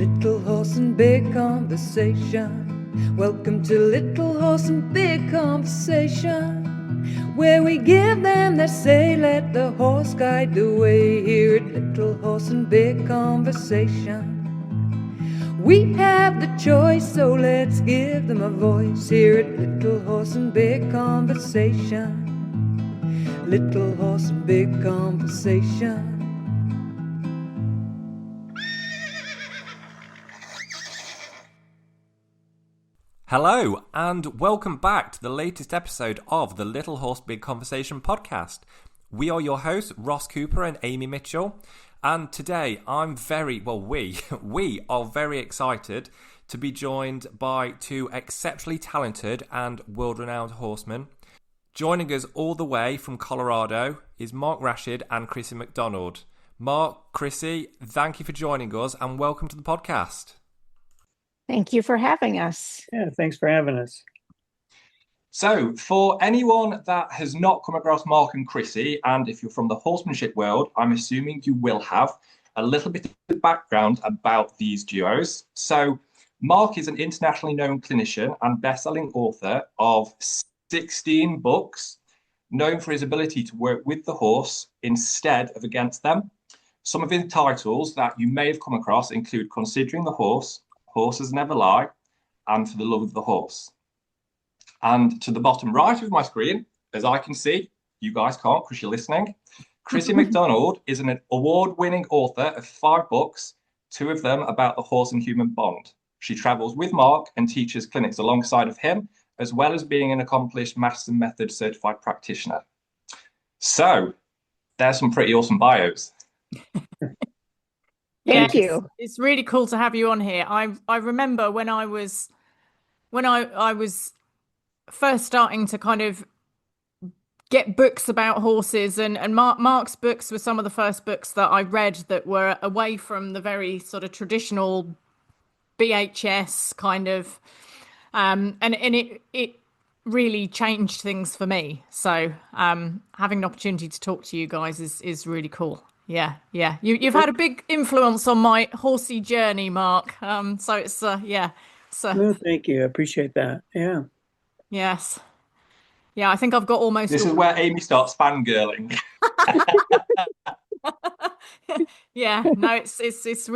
Little Horse and Big Conversation. Welcome to Little Horse and Big Conversation, where we give them their say, let the horse guide the way. Here at Little Horse and Big Conversation, we have the choice, so let's give them a voice. Here at Little Horse and Big Conversation, Little Horse and Big Conversation. Hello, and welcome back to the latest episode of the Little Horse Big Conversation podcast. We are your hosts, Ross Cooper and Amy Mitchell, and today we are very excited to be joined by two exceptionally talented and world-renowned horsemen. Joining us all the way from Colorado is Mark Rashid and Crissi McDonald. Mark, Crissi, thank you for joining us and welcome to the podcast. Thank you for having us. Yeah, thanks for having us. So, for anyone that has not come across Mark and Crissi, and if you're from the horsemanship world, I'm assuming you will have a little bit of background about these duos. So, Mark is an internationally known clinician and best-selling author of 16 books, known for his ability to work with the horse instead of against them. Some of his titles that you may have come across include Considering the Horse, Horses Never Lie, and For the Love of the Horse. And to the bottom right of my screen, as I can see, you guys can't because you're listening, Crissi McDonald is an award-winning author of 5 books, 2 of them about the horse and human bond. She travels with Mark and teaches clinics alongside of him, as well as being an accomplished Masterson Method Certified Practitioner. So, there's some pretty awesome bios. Thank you. It's really cool to have you on here. I remember when I was first starting to kind of get books about horses, and Mark's books were some of the first books that I read that were away from the very sort of traditional BHS kind of, and it really changed things for me. So having an opportunity to talk to you guys is really cool. Yeah. You've had a big influence on my horsey journey, Mark. So it's No, thank you. I appreciate that. Yeah. Yes. Yeah, I think I've got almost. This is where Amy starts fangirling. Yeah. No, it's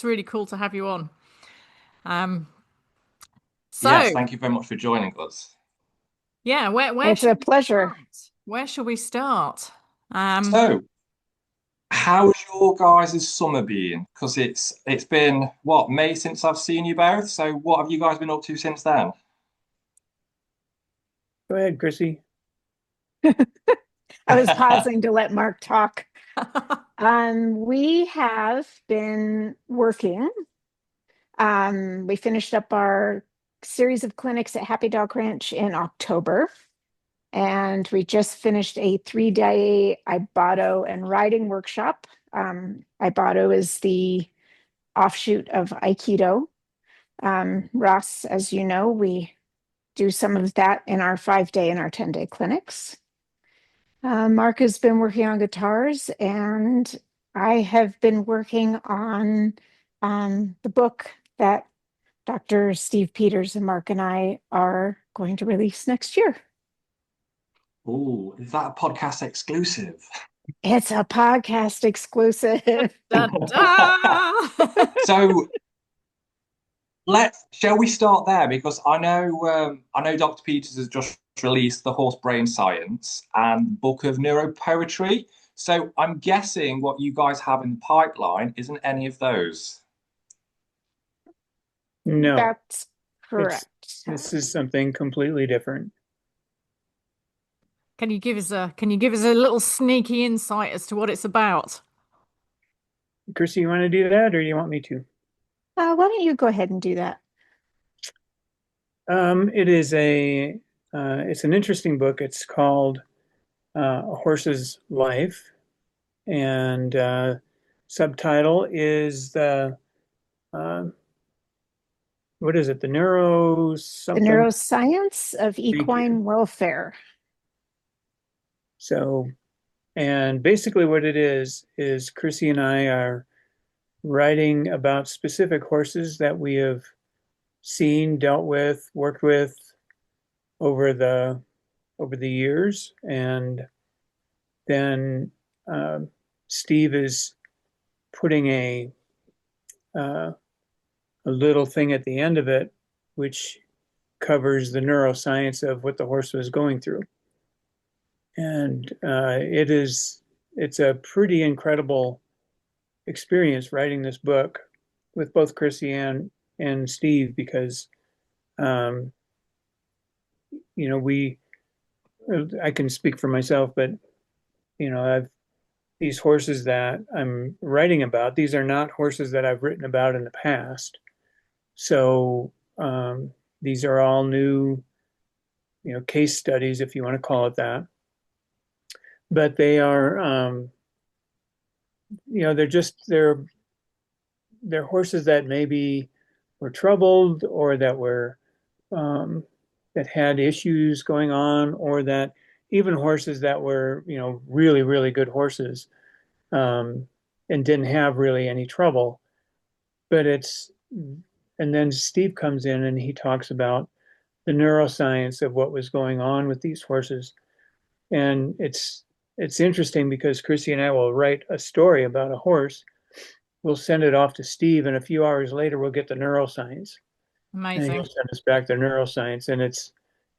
really cool to have you on. Yes, thank you very much for joining us. Yeah. Where it's a pleasure. Where shall we start? So, how's your guys' summer been? Because it's been, May since I've seen you both. So what have you guys been up to since then? Go ahead, Crissi. I was pausing to let Mark talk. We have been working. We finished up our series of clinics at Happy Dog Ranch in October. And we just finished a 3-day Aikido and riding workshop. Aikido is the offshoot of Aikido. Ross, as you know, we do some of that in our 5-day and our 10-day clinics. Mark has been working on guitars, and I have been working on the book that Dr. Steve Peters and Mark and I are going to release next year. Oh, is that a podcast exclusive? It's a podcast exclusive. So shall we start there? Because I know Dr. Peters has just released The Horse Brain Science and Book of Neuropoetry. So I'm guessing what you guys have in the pipeline isn't any of those. No, That's correct. This is something completely different. Can you give us a little sneaky insight as to what it's about? Crissi, you want to do that, or do you want me to? Why don't you go ahead and do that? It is it's an interesting book. It's called A Horse's Life, and subtitle is the what is it? The neuroscience of equine welfare. So, and basically what it is Crissi and I are writing about specific horses that we have seen, dealt with, worked with over the years. And then Steve is putting uh, a little thing at the end of it, which covers the neuroscience of what the horse was going through. And it's a pretty incredible experience writing this book with both Crissi and Steve, because um, I can speak for myself, but I've these horses that I'm writing about, these are not horses that I've written about in the past. So these are all new, case studies, if you want to call it that. But they are, they're horses that maybe were troubled, or that had issues going on, or that even horses that were, really, really good horses, and didn't have really any trouble. But and then Steve comes in and he talks about the neuroscience of what was going on with these horses. And it's interesting because Crissi and I will write a story about a horse. We'll send it off to Steve, and a few hours later, we'll get the neuroscience. And he'll Amazing. send us back the neuroscience. And it's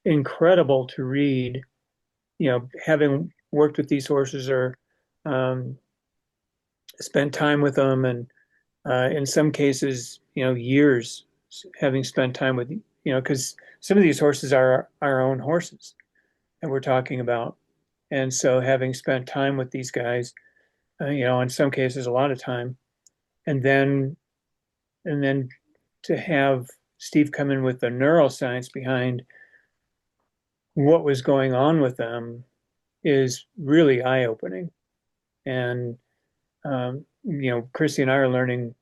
incredible to read, having worked with these horses, or spent time with them, and in some cases, years, having spent time with, because some of these horses are our own horses that we're talking about. And so having spent time with these guys, in some cases, a lot of time, and then to have Steve come in with the neuroscience behind what was going on with them is really eye-opening. And Crissi and I are learning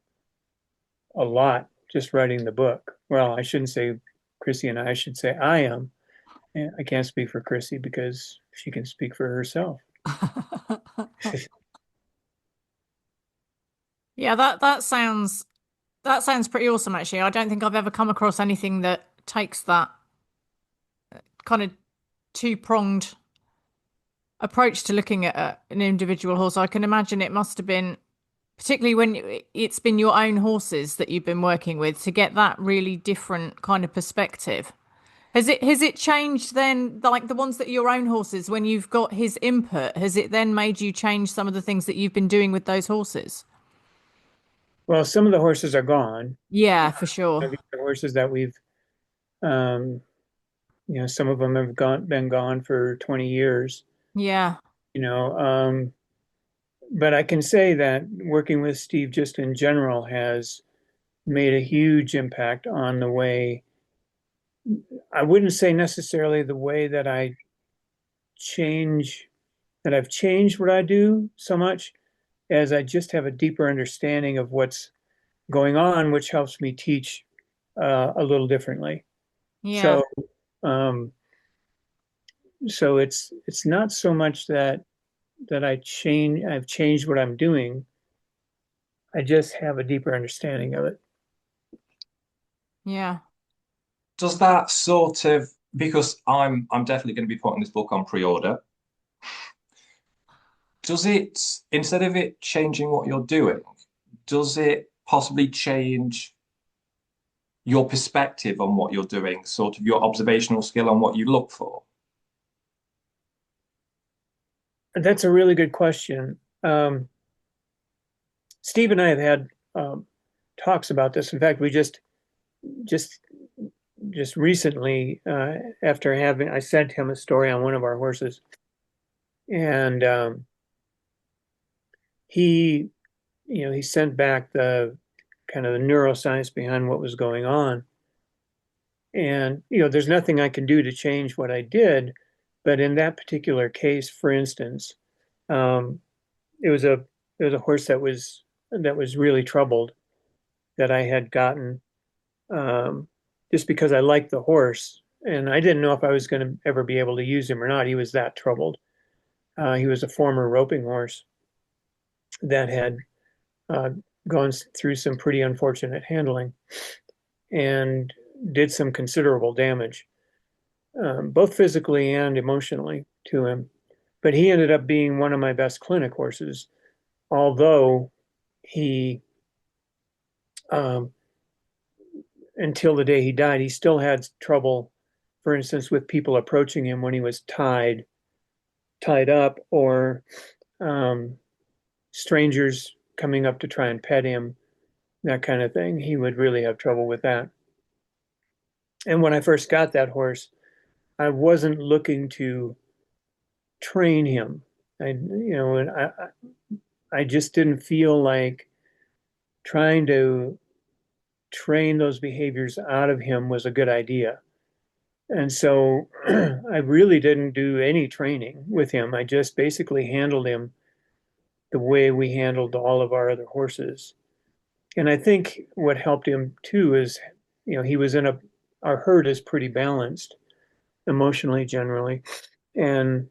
a lot just writing the book. Well, I shouldn't say Crissi and I should say I am. I can't speak for Crissi because she can speak for herself. Yeah, that sounds pretty awesome, actually. I don't think I've ever come across anything that takes that kind of two-pronged approach to looking at an individual horse. I can imagine it must have been, particularly when it's been your own horses that you've been working with, to get that really different kind of perspective. Has it changed then, like the ones that are your own horses, when you've got his input, has it then made you change some of the things that you've been doing with those horses? Well, some of the horses are gone. Yeah, for sure. These are horses that we've, some of them have been gone for 20 years. Yeah. But I can say that working with Steve just in general has made a huge impact on the way, I wouldn't say necessarily the way that I've changed what I do so much, as I just have a deeper understanding of what's going on, which helps me teach a little differently. Yeah. So, so it's not so much that I've changed what I'm doing. I just have a deeper understanding of it. Yeah. Does that sort of, because I'm definitely going to be putting this book on pre-order, does it, instead of it changing what you're doing, does it possibly change your perspective on what you're doing, sort of your observational skill on what you look for? That's a really good question. Steve and I have had talks about this. In fact, we just recently, after I sent him a story on one of our horses, and he sent back the kind of the neuroscience behind what was going on. And, there's nothing I can do to change what I did. But in that particular case, for instance, it was a horse that was really troubled, that I had gotten just because I liked the horse, and I didn't know if I was going to ever be able to use him or not. He was that troubled. He was a former roping horse that had gone through some pretty unfortunate handling and did some considerable damage, both physically and emotionally to him. But he ended up being one of my best clinic horses, although he, until the day he died, he still had trouble, for instance, with people approaching him when he was tied up, or strangers coming up to try and pet him, that kind of thing. He would really have trouble with that. And when I first got that horse, I wasn't looking to train him. And I just didn't feel like trying to train those behaviors out of him was a good idea. And so I really didn't do any training with him. I just basically handled him the way we handled all of our other horses. And I think what helped him too is, he was our herd is pretty balanced emotionally generally. And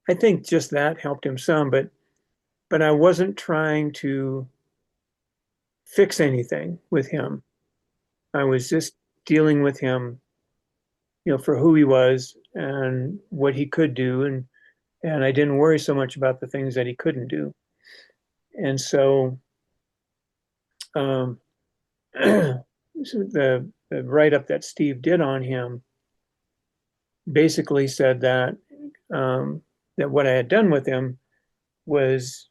I think just that helped him some, but I wasn't trying to fix anything with him. I was just dealing with him, for who he was and what he could do, and I didn't worry so much about the things that he couldn't do. And so, the write-up that Steve did on him basically said that that what I had done with him was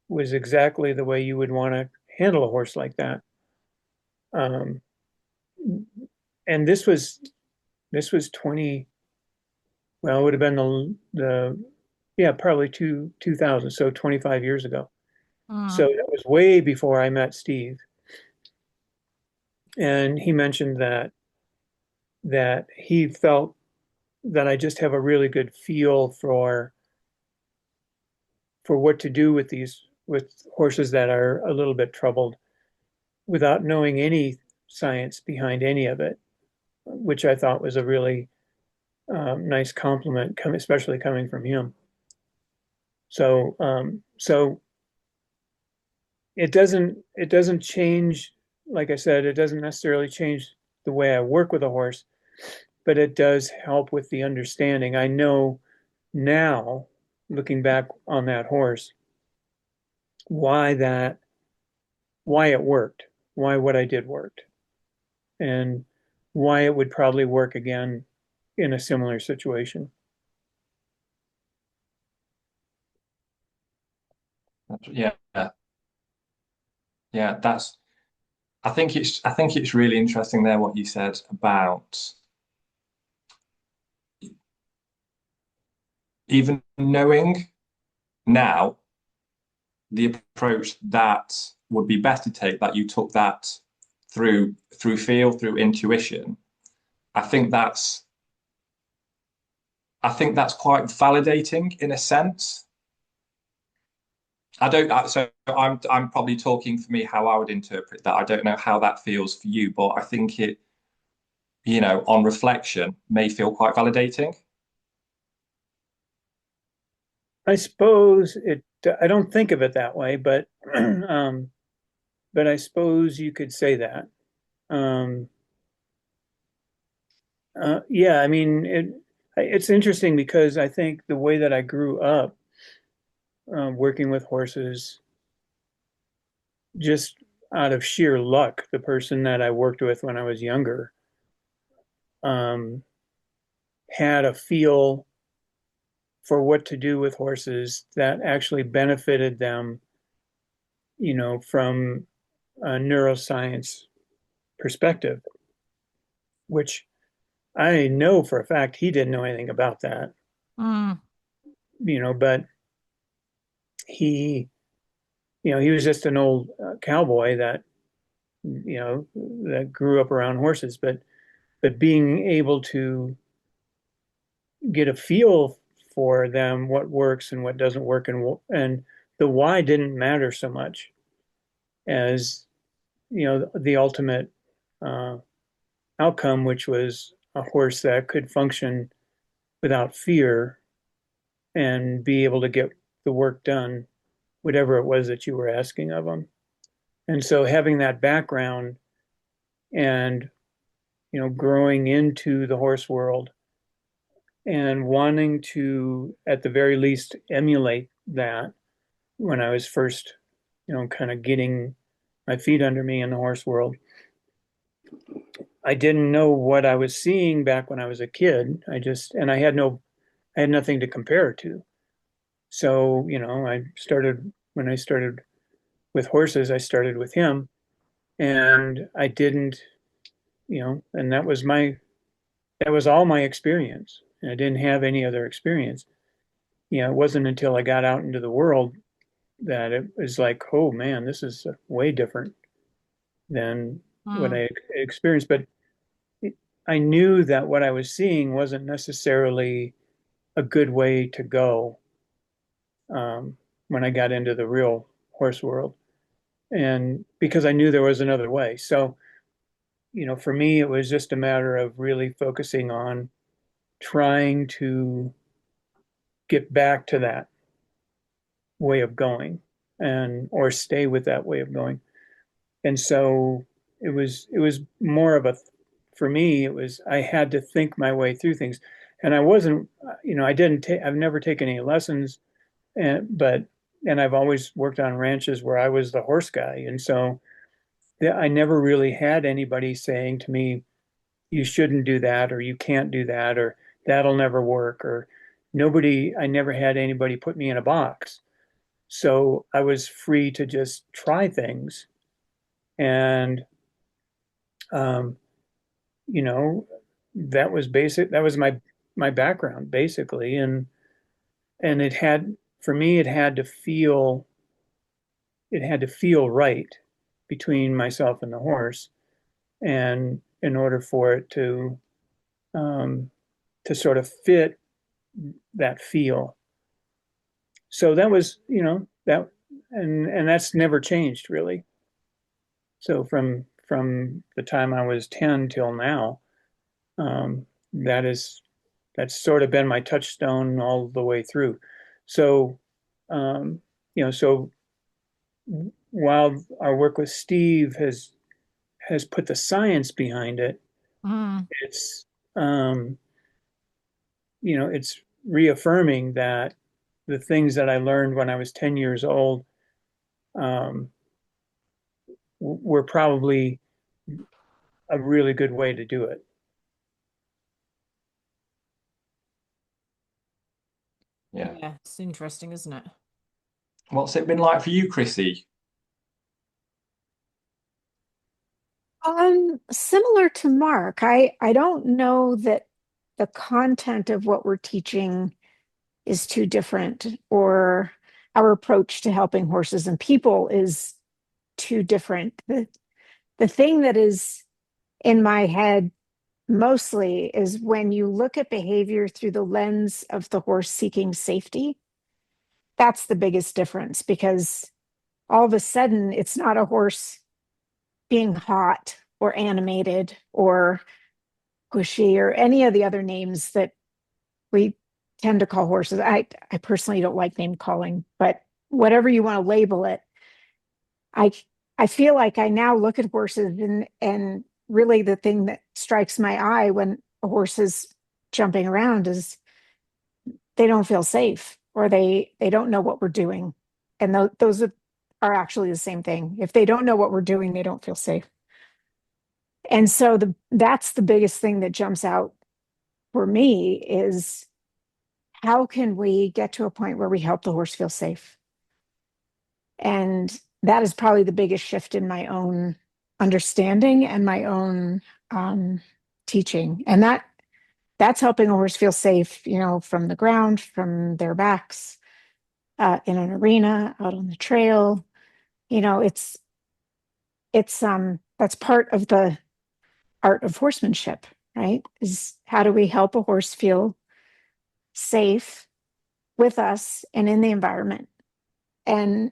exactly the way you would want to handle a horse like that. And this was 20, well, it would have been probably 2000, so 25 years ago. So that was way before I met Steve. And he mentioned that he felt that I just have a really good feel for what to do with horses that are a little bit troubled without knowing any science behind any of it, which I thought was a really nice compliment, especially coming from him. So it doesn't change, like I said, it doesn't necessarily change the way I work with a horse, but it does help with the understanding. I know now, looking back on that horse, why it worked, why what I did worked, and why it would probably work again in a similar situation. Yeah. Yeah, I think it's really interesting there what you said about even knowing now the approach that would be best to take, that you took that through feel, through intuition. I think that's quite validating in a sense. So I'm probably talking for me how I would interpret that. I don't know how that feels for you, but I think it, on reflection, may feel quite validating. I suppose I don't think of it that way, but but I suppose you could say that. Yeah, I mean, it's interesting because I think the way that I grew up working with horses, just out of sheer luck, the person that I worked with when I was younger had a feel for what to do with horses that actually benefited them, from a neuroscience perspective, which I know for a fact he didn't know anything about that. But he was just an old cowboy that that grew up around horses, but being able to get a feel for them, what works and what doesn't work, and the why didn't matter so much as the ultimate outcome, which was a horse that could function without fear and be able to get the work done whatever it was that you were asking of them. And so having that background and, growing into the horse world and wanting to, at the very least, emulate that when I was first, kind of getting my feet under me in the horse world. I didn't know what I was seeing back when I was a kid. And I had nothing to compare it to. So, when I started with horses, I started with him, and I didn't, and that was all my experience. And I didn't have any other experience. It wasn't until I got out into the world that it was like, oh man, this is way different than what I experienced. But I knew that what I was seeing wasn't necessarily a good way to go when I got into the real horse world. And because I knew there was another way. So, for me, it was just a matter of really focusing on trying to get back to that way of going or stay with that way of going. And so it was more of for me, I had to think my way through things. And I wasn't, I've never taken any lessons, and I've always worked on ranches where I was the horse guy. And so I never really had anybody saying to me, you shouldn't do that, or you can't do that, or that'll never work, I never had anybody put me in a box. So I was free to just try things. And, that was my background basically. And for me, it had to feel right between myself and the horse. And in order for it to sort of fit that feel. So that was, that, and that's never changed really. So from the time I was 10 till now, that's sort of been my touchstone all the way through. So, so while our work with Steve has put the science behind it, it's, it's reaffirming that the things that I learned when I was 10 years old, were probably a really good way to do it. Yeah, it's interesting, isn't it? What's it been like for you, Crissi? Similar to Mark, I don't know that the content of what we're teaching is too different, or our approach to helping horses and people is too different. The thing that is in my head mostly is when you look at behavior through the lens of the horse seeking safety, that's the biggest difference, because all of a sudden it's not a horse being hot or animated or pushy or any of the other names that we tend to call horses. I personally don't like name calling, but whatever you want to label it, I feel like I now look at horses and really the thing that strikes my eye when a horse is jumping around is they don't feel safe, or they don't know what we're doing. And those are actually the same thing. If they don't know what we're doing, they don't feel safe. And so that's the biggest thing that jumps out for me is, how can we get to a point where we help the horse feel safe? And that is probably the biggest shift in my own understanding and my own teaching. And that's helping a horse feel safe, from the ground, from their backs, in an arena, out on the trail. It's that's part of the art of horsemanship, right? Is how do we help a horse feel safe with us and in the environment? And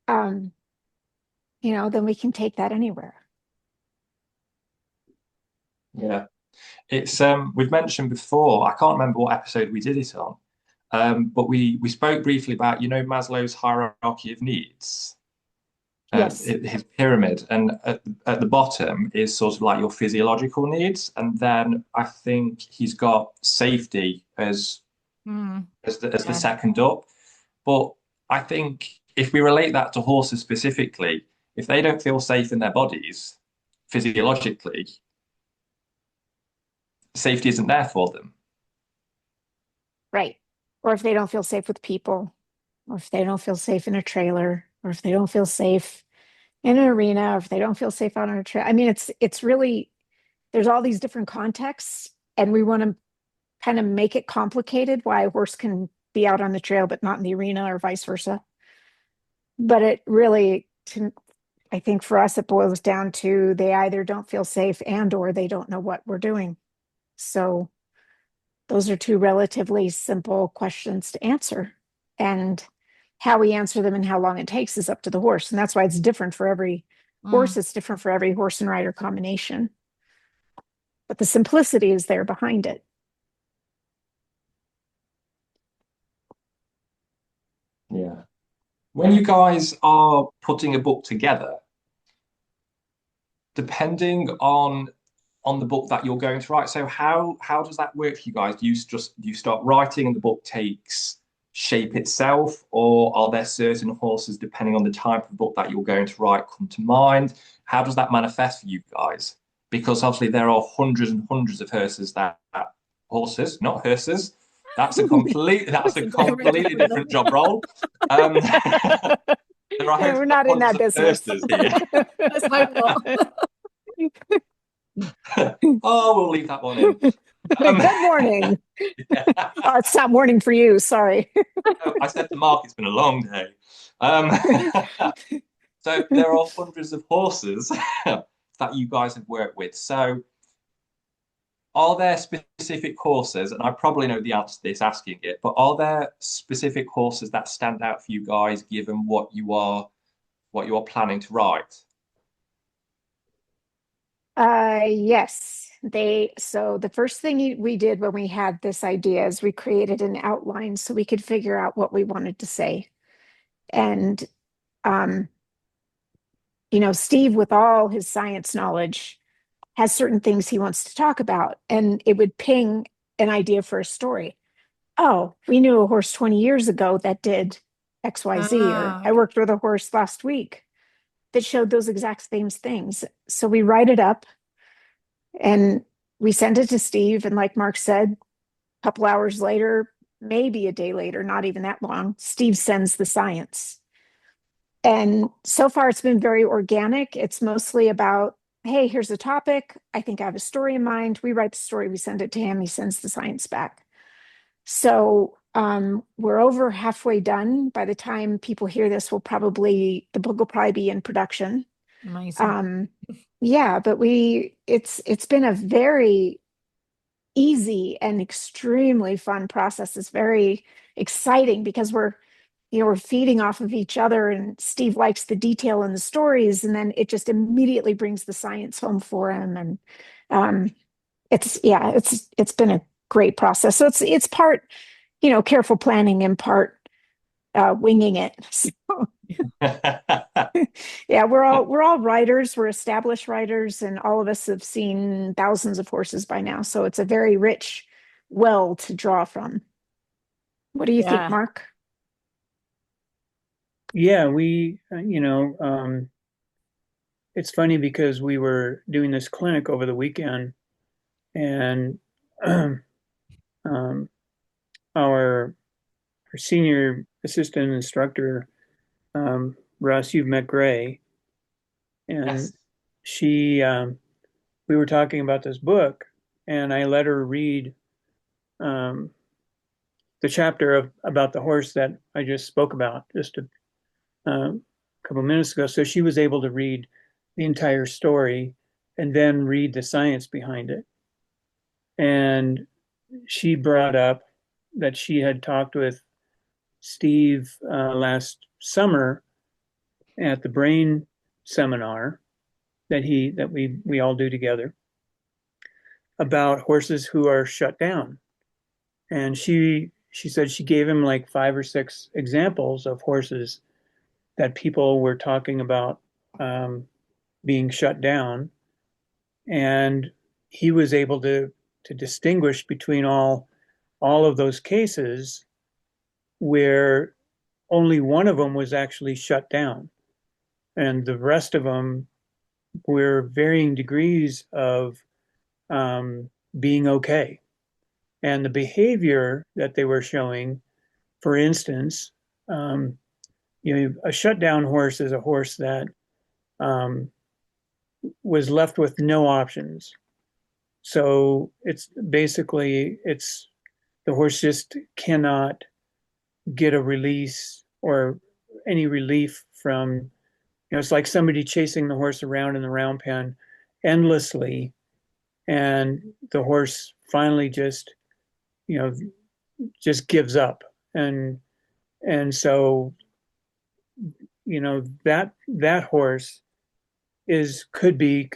then we can take that anywhere. Yeah, it's we've mentioned before, I can't remember what episode we did it on, But we spoke briefly about, Maslow's hierarchy of needs, Yes. his pyramid, and at the bottom is sort of like your physiological needs, and then I think he's got safety as the Yeah. second up. But I think if we relate that to horses specifically, if they don't feel safe in their bodies physiologically, safety isn't there for them. Right. Or if they don't feel safe with people, or if they don't feel safe in a trailer, or if they don't feel safe in an arena, or if they don't feel safe on a trail. I mean, it's really, there's all these different contexts, and we want to kind of make it complicated why a horse can be out on the trail but not in the arena, or vice versa. But it really, I think for us, it boils down to they either don't feel safe and or they don't know what we're doing. So those are two relatively simple questions to answer. And how we answer them and how long it takes is up to the horse. And that's why it's different for every horse. It's different for every horse and rider combination. But the simplicity is there behind it. Yeah. When you guys are putting a book together, depending on the book that you're going to write, so how does that work for you guys? Do you start writing and the book takes shape itself, or are there certain horses, depending on the type of book that you're going to write, come to mind? How does that manifest for you guys? Because obviously there are hundreds and hundreds of horses, not hearses. That's a completely different job role. There are We're not in that business. Let's hope not. Oh, we'll leave that one in. Good morning. Yeah. Oh, it's not morning for you. Sorry. I said to Mark, it's been a long day. So there are hundreds of horses that you guys have worked with. So are there specific horses, and I probably know the answer to this asking it, but are there specific horses that stand out for you guys given what you are planning to write? Yes. So the first thing we did when we had this idea is we created an outline so we could figure out what we wanted to say. And Steve, with all his science knowledge, has certain things he wants to talk about, and it would ping an idea for a story. Oh, we knew a horse 20 years ago that did XYZ, or I worked with a horse last week that showed those exact same things. So we write it up and we send it to Steve. And like Mark said, a couple hours later, maybe a day later, not even that long, Steve sends the science. And so far it's been very organic. It's mostly about, hey, here's a topic. I think I have a story in mind. We write the story, we send it to him, he sends the science back. So we're over halfway done. By the time people hear this, the book will probably be in production. Amazing. Yeah, but it's been a very easy and extremely fun process. It's very exciting because we're feeding off of each other, and Steve likes the detail in the stories, and then it just immediately brings the science home for him. And it's been a great process. So it's part, careful planning and part winging it. So, yeah, we're all writers. We're established writers, and all of us have seen thousands of horses by now. So it's a very rich well to draw from. What do you think, Mark? Yeah, it's funny because we were doing this clinic over the weekend, and our senior assistant instructor, Russ, you've met Gray, and Yes. we were talking about this book, and I let her read the chapter about the horse that I just spoke about just a couple of minutes ago. So she was able to read the entire story and then read the science behind it. And she brought up that she had talked with Steve last summer at the brain seminar that we all do together about horses who are shut down. And she she said she gave him like 5 or 6 examples of horses that people were talking about being shut down, and he was able to distinguish between all of those cases where only one of them was actually shut down, and the rest of them were varying degrees of being okay. And the behavior that they were showing, for instance, a shutdown horse is a horse that was left with no options. So it's basically the horse just cannot get a release or any relief from, it's like somebody chasing the horse around in the round pen endlessly, and the horse finally just gives up. And so that horse could be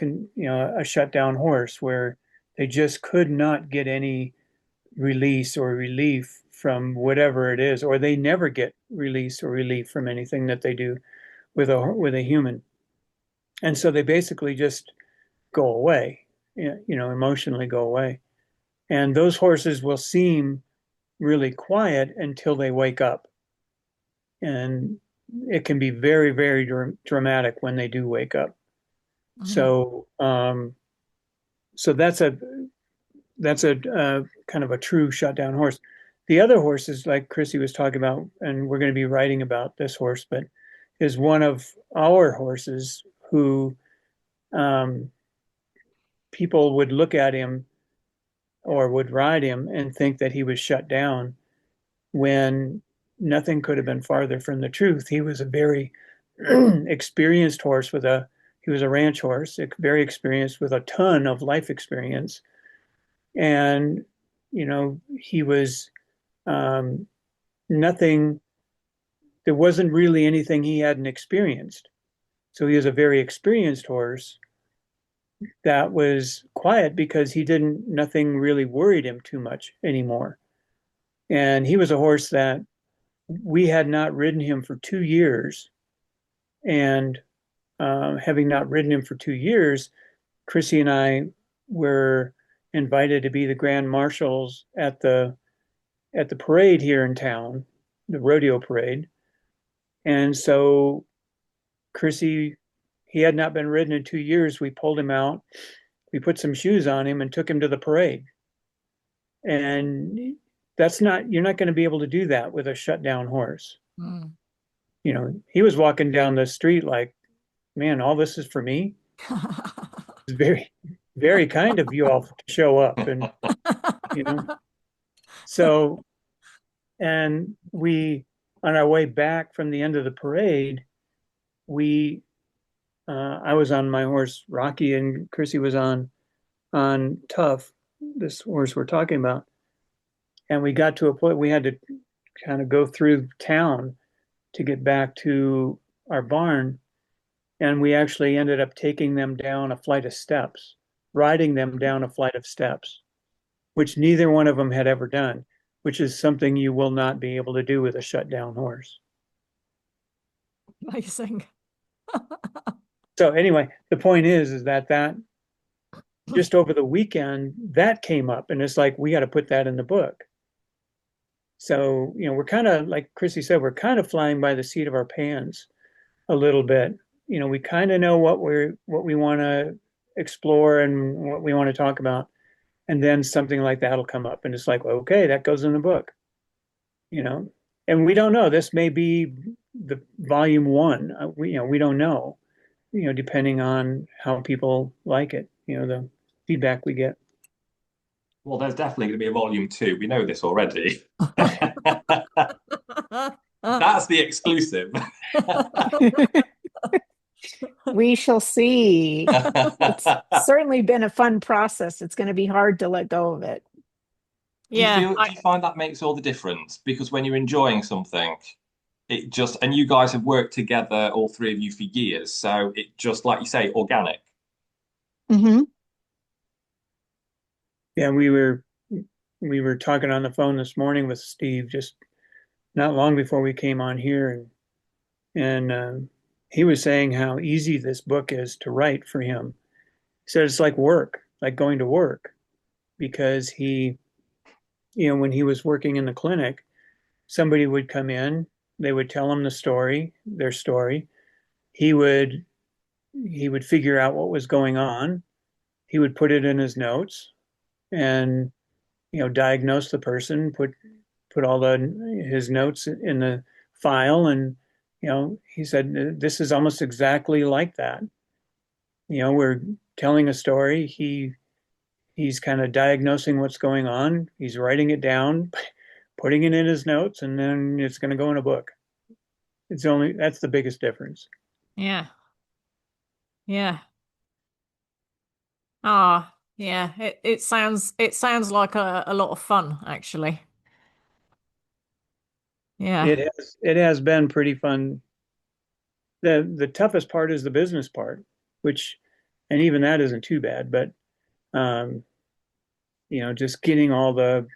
a shutdown horse where they just could not get any release or relief from whatever it is, or they never get release or relief from anything that they do with a human. And so they basically just go away, emotionally go away. And those horses will seem really quiet until they wake up. And it can be very, very dramatic when they do wake up. So that's a kind of a true shutdown horse. The other horses, like Crissi was talking about, and we're going to be writing about this horse, but is one of our horses who people would look at him or would ride him and think that he was shut down, when nothing could have been farther from the truth. He was a very experienced horse he was a ranch horse, very experienced with a ton of life experience. And, he was nothing, there wasn't really anything he hadn't experienced. So he was a very experienced horse that was quiet because nothing really worried him too much anymore. And he was a horse that we had not ridden him for 2 years. And having not ridden him for 2 years, Crissi and I were invited to be the grand marshals at the parade here in town, the rodeo parade. And so Crissi, he had not been ridden in 2 years. We pulled him out, we put some shoes on him and took him to the parade. And you're not going to be able to do that with a shutdown horse. He was walking down the street like, man, all this is for me. It's very, very kind of you all to show up. And, so, and we, on our way back from the end of the parade, I was on my horse Rocky, and Crissi was on Tough, this horse we're talking about. And we got to a point we had to kind of go through town to get back to our barn. And we actually ended up taking them down a flight of steps, riding them down a flight of steps, which neither one of them had ever done, which is something you will not be able to do with a shutdown horse. Amazing. So anyway, the point is that just over the weekend, that came up, and it's like, we got to put that in the book. So, we're kind of, like Crissi said, we're kind of flying by the seat of our pants a little bit. We kind of know what we want to explore and what we want to talk about. And then something like that'll come up, and it's like, okay, that goes in the book, and we don't know, this may be the volume 1. We don't know, depending on how people like it, the feedback we get. Well, there's definitely going to be a volume 2. We know this already. That's the exclusive. We shall see. It's certainly been a fun process. It's going to be hard to let go of it. Do you find that makes all the difference? Because when you're enjoying something, and you guys have worked together, all three of you, for years, so it just, like you say, organic. Mm-hmm. Yeah, we were we were talking on the phone this morning with Steve just not long before we came on here, and he was saying how easy this book is to write for him. He said it's like work, like going to work, because when he was working in the clinic, somebody would come in, they would tell him their story. He would figure out what was going on. He would put it in his notes and diagnose the person, put all his notes in the file, and he said this is almost exactly like that. We're telling a story. He's kind of diagnosing what's going on. He's writing it down, putting it in his notes, and then it's going to go in a book. That's the biggest difference. Yeah. Yeah. Ah, yeah. It sounds like a lot of fun, actually. Yeah. It has been pretty fun. The toughest part is the business part, and even that isn't too bad, but just getting all the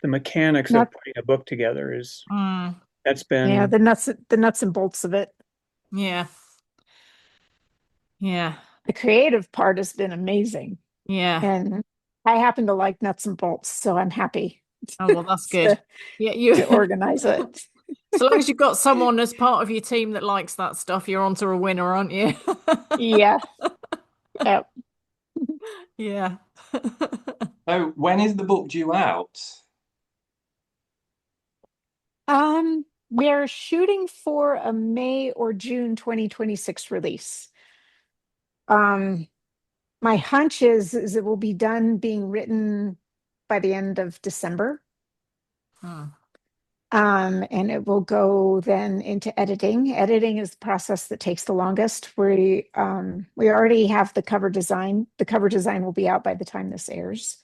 mechanics of putting a book together that's been the nuts and bolts of it. Yeah. Yeah. The creative part has been amazing. Yeah. And I happen to like nuts and bolts, so I'm happy. Oh, well, that's good. Yeah, to organize it. So long as you've got someone as part of your team that likes that stuff, you're onto a winner, aren't you? Yeah. Yep. Yeah. So when is the book due out? We're shooting for a May or June 2026 release. My hunch is it will be done being written by the end of December. And it will go then into editing. Editing is the process that takes the longest. We already have the cover design. The cover design will be out by the time this airs.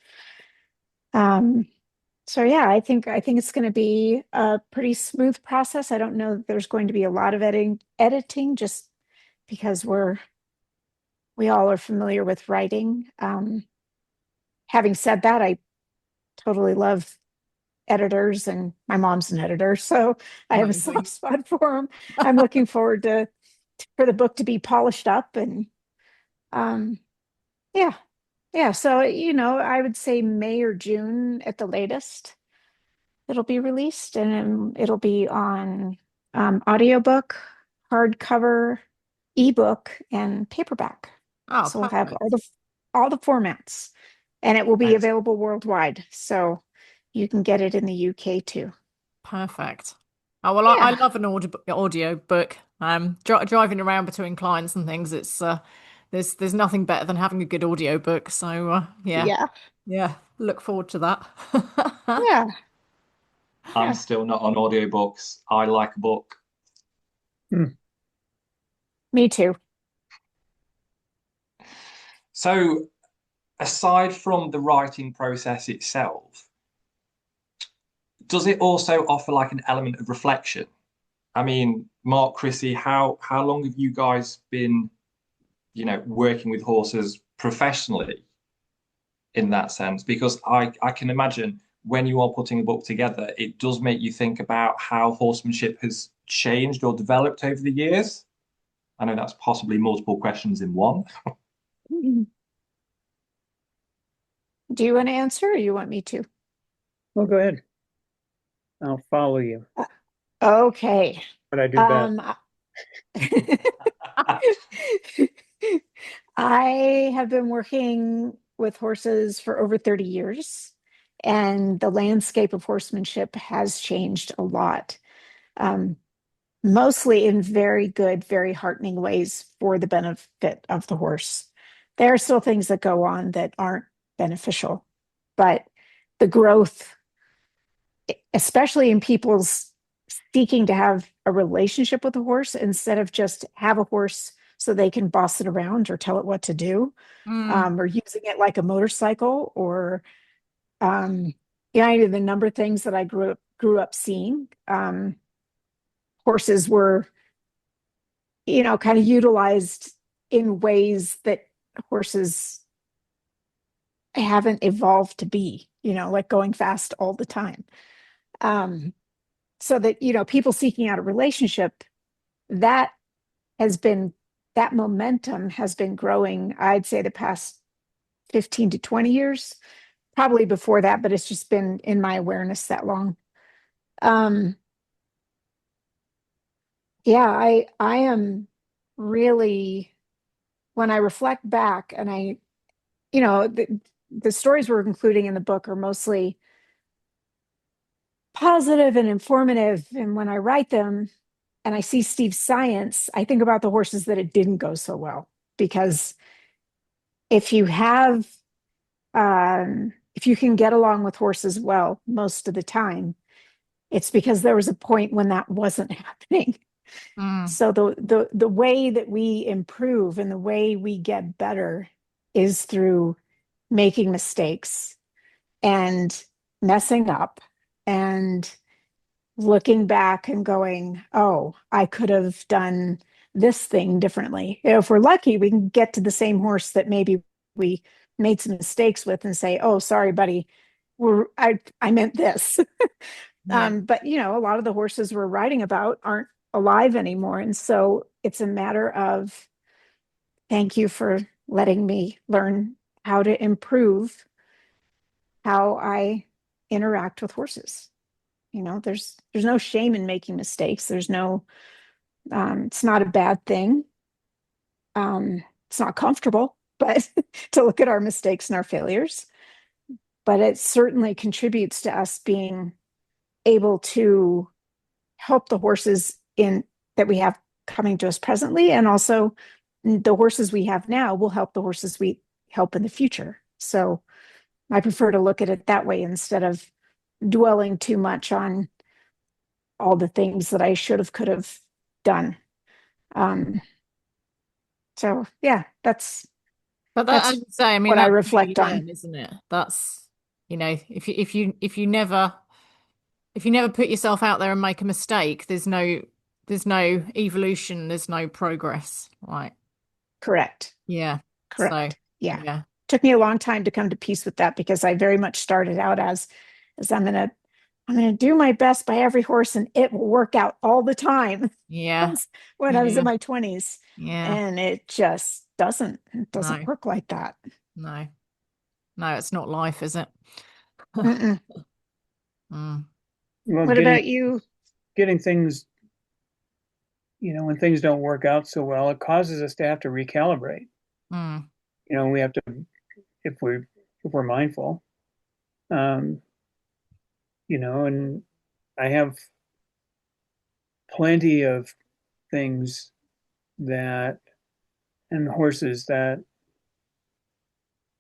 So yeah, I think it's going to be a pretty smooth process. I don't know that there's going to be a lot of editing just because we all are familiar with writing. Having said that, I totally love editors, and my mom's an editor, so I have a soft spot for them. I'm looking forward for the book to be polished up, and yeah. So I would say May or June at the latest. It'll be released, and it'll be on audiobook, hardcover, ebook, and paperback. Oh, so we'll have all the formats, and it will be available worldwide. So you can get it in the UK too. Perfect. Oh, well, yeah. I love an audio book. Driving around between clients and things, it's there's nothing better than having a good audio book. So yeah, look forward to that. Yeah. I'm still not on audiobooks. I like a book. Me too. So aside from the writing process itself, does it also offer like an element of reflection? I mean, Mark, Crissi, how long have you guys been, working with horses professionally in that sense? Because I can imagine when you are putting a book together, it does make you think about how horsemanship has changed or developed over the years. I know that's possibly multiple questions in one. Do you want to answer, or you want me to? Well, go ahead. I'll follow you. Okay. But I do best. I have been working with horses for over 30 years, and the landscape of horsemanship has changed a lot, mostly in very good, very heartening ways for the benefit of the horse. There are still things that go on that aren't beneficial, but the growth, especially in people's seeking to have a relationship with a horse instead of just have a horse so they can boss it around or tell it what to do, or using it like a motorcycle, or the number of things that I grew up seeing. Horses were, kind of utilized in ways that horses I haven't evolved to be, like going fast all the time. So that, people seeking out a relationship, that has been, that momentum has been growing, I'd say the past 15 to 20 years, probably before that, but it's just been in my awareness that long. Um, yeah, I am really, when I reflect back and the stories we're including in the book are mostly positive and informative. And when I write them and I see Steve's science, I think about the horses that it didn't go so well. Because if you have, if you can get along with horses well most of the time, it's because there was a point when that wasn't happening. So the way that we improve and the way we get better is through making mistakes and messing up and looking back and going, oh, I could have done this thing differently. If we're lucky, we can get to the same horse that maybe we made some mistakes with and say, oh, sorry, buddy, I meant this. But a lot of the horses we're writing about aren't alive anymore. And so it's a matter of thank you for letting me learn how to improve how I interact with horses. There's no shame in making mistakes. There's no, it's not a bad thing. It's not comfortable, but to look at our mistakes and our failures, but it certainly contributes to us being able to help the horses in that we have coming to us presently, and also the horses we have now will help the horses we help in the future. So I prefer to look at it that way instead of dwelling too much on all the things that I should have, could have done. So yeah, that's as you say, I mean, what I that's reflect on. isn't it? That's, if you never put yourself out there and make a mistake, there's no evolution, there's no progress. Right. Correct. Yeah. Correct. So, yeah. yeah. Took me a long time to come to peace with that because I very much started out as I'm gonna do my best by every horse and it will work out all the time. Yeah. When I was in my 20s. Yeah. And it just doesn't No. work like that. No. No, it's not life, is it? Mm-mm. Well, What about you? getting things, when things don't work out so well, it causes us to have to recalibrate. We have to, if we're mindful, and I have plenty of things and horses that,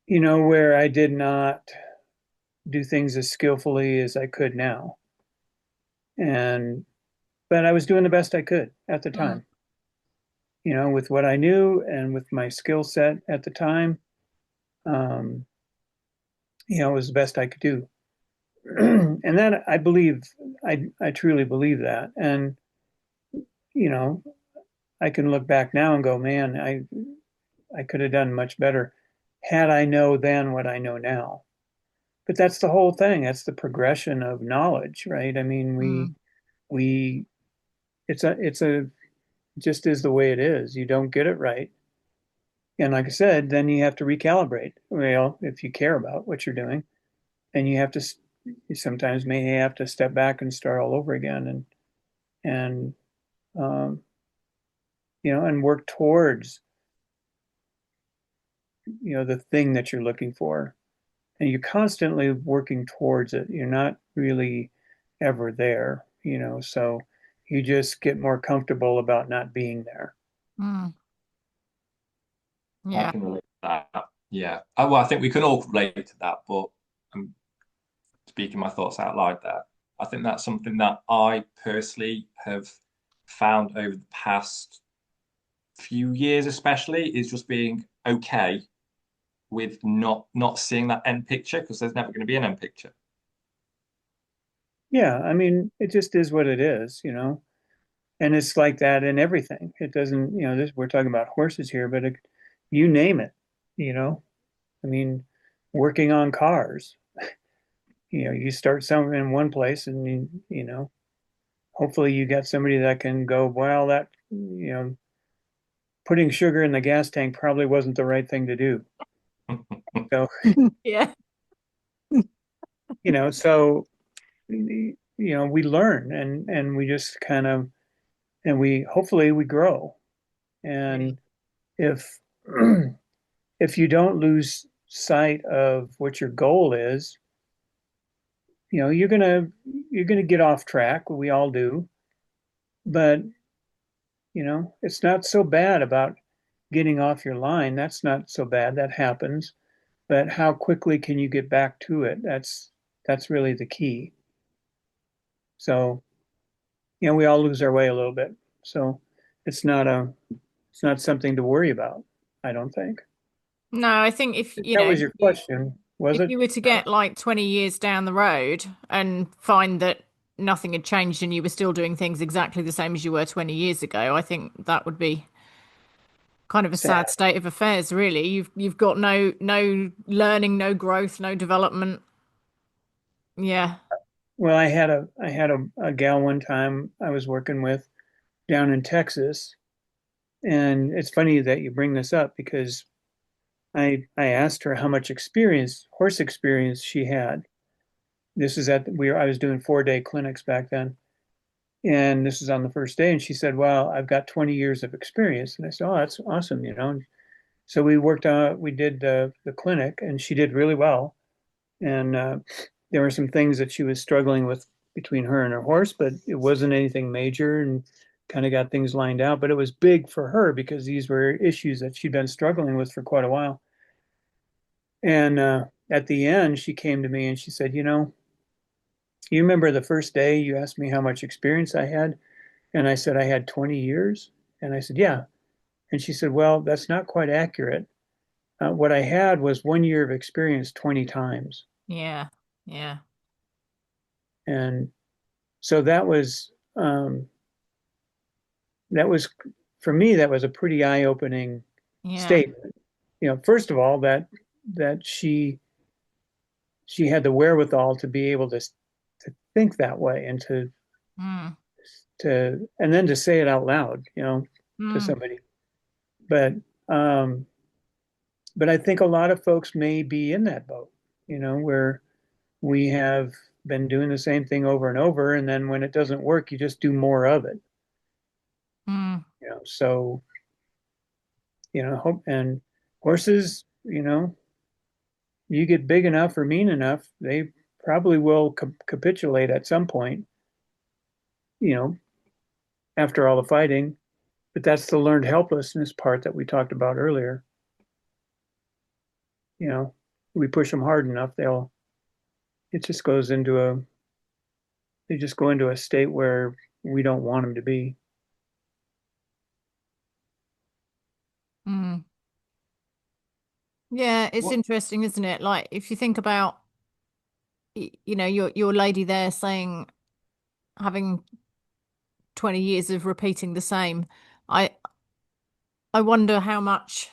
where I did not do things as skillfully as I could now. But I was doing the best I could at the time, with what I knew and with my skill set at the time. It was the best I could do. And that I truly believe that. And, I can look back now and go, man, I could have done much better had I know then what I know now. But that's the whole thing. That's the progression of knowledge, right? I mean, it just is the way it is. You don't get it right. And like I said, then you have to recalibrate. Well, if you care about what you're doing, and you sometimes may have to step back and start all over again and and work towards, the thing that you're looking for. And you're constantly working towards it. You're not really ever there, so you just get more comfortable about not being there. Yeah. I can relate to that. Yeah. Well, I think we can all relate to that, but I'm speaking my thoughts out loud there. I think that's something that I personally have found over the past few years, especially, is just being okay with not seeing that end picture, because there's never going to be an end picture. Yeah, I mean, it just is what it is, and it's like that in everything. It doesn't, we're talking about horses here, but you name it, I mean, working on cars. You start something in one place and hopefully you get somebody that can go, well, that, putting sugar in the gas tank probably wasn't the right thing to do. So, Yeah. so, we learn and we just kind of, and hopefully we grow. And if, if you don't lose sight of what your goal is, you're gonna get off track. We all do, but it's not so bad about getting off your line. That's not so bad. That happens. But how quickly can you get back to it? That's really the key. So, we all lose our way a little bit. So it's not something to worry about, I don't think. No, I think if That was your question, was if it? you were to get like 20 years down the road and find that nothing had changed and you were still doing things exactly the same as you were 20 years ago, I think that would be kind of a sad state of affairs, really. You've got no learning, no growth, no development. Yeah. Well, I had a gal one time I was working with down in Texas, and it's funny that you bring this up because I asked her how much horse experience she had. This is I was doing 4-day clinics back then, and this is on the first day, and she said, "Well, I've got 20 years of experience." And I said, "Oh, that's awesome." So we did the clinic, and she did really well. And there were some things that she was struggling with between her and her horse, but it wasn't anything major, and kind of got things lined out. But it was big for her because these were issues that she'd been struggling with for quite a while. And at the end, she came to me and she said, you remember the first day you asked me how much experience I had? And I said, I had 20 years. And I said, yeah. And she said, well, that's not quite accurate. What I had was 1 year of experience 20 times. Yeah. Yeah. And so that was, for me, that was a pretty eye-opening Yeah. statement. First of all, that she had the wherewithal to be able to think that way and Mm. and then to say it out loud, to Mm. somebody. But I think a lot of folks may be in that boat, where we have been doing the same thing over and over, and then when it doesn't work, you just do more of it. Mm. So hope and horses, you get big enough or mean enough, they probably will capitulate at some point, after all the fighting. But that's the learned helplessness part that we talked about earlier. We push them hard enough, it just goes into they just go into a state where we don't want them to be. Mm. Yeah, it's interesting, isn't it? Like if you think about, your lady there saying having 20 years of repeating the same, I I wonder how much,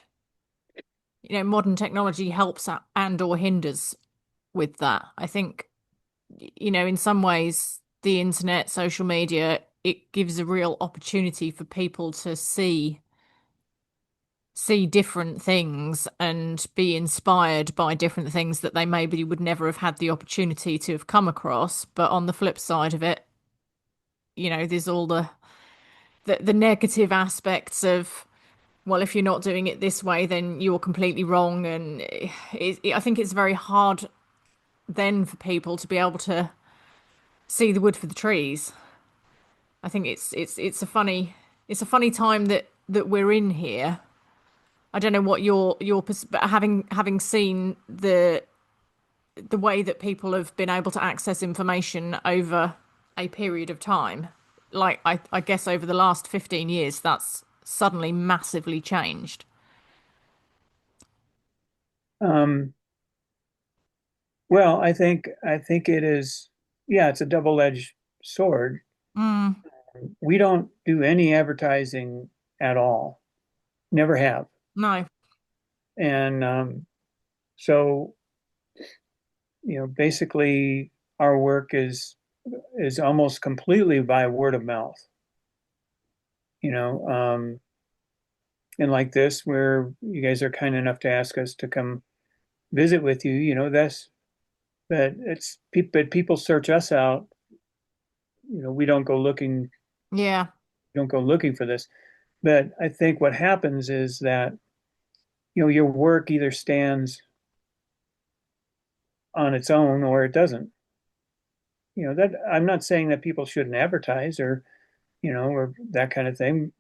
modern technology helps and or hinders with that. I think, in some ways, the internet, social media, it gives a real opportunity for people to see different things and be inspired by different things that they maybe would never have had the opportunity to have come across. But on the flip side of it, there's all the negative aspects of, well, if you're not doing it this way, then you're completely wrong. And I think it's very hard then for people to be able to see the wood for the trees. I think it's a funny time that we're in here. I don't know what but having seen the way that people have been able to access information over a period of time, like I guess over the last 15 years, that's suddenly massively changed. Um, well, I think it is, yeah, it's a double-edged sword. Mm. We don't do any advertising at all. Never have. No. And so basically our work is almost completely by word of mouth. And like this, where you guys are kind enough to ask us to come visit with you, but people search us out. We don't go looking Yeah. for this. But I think what happens is that, your work either stands on its own or it doesn't. That I'm not saying that people shouldn't advertise or that kind of thing,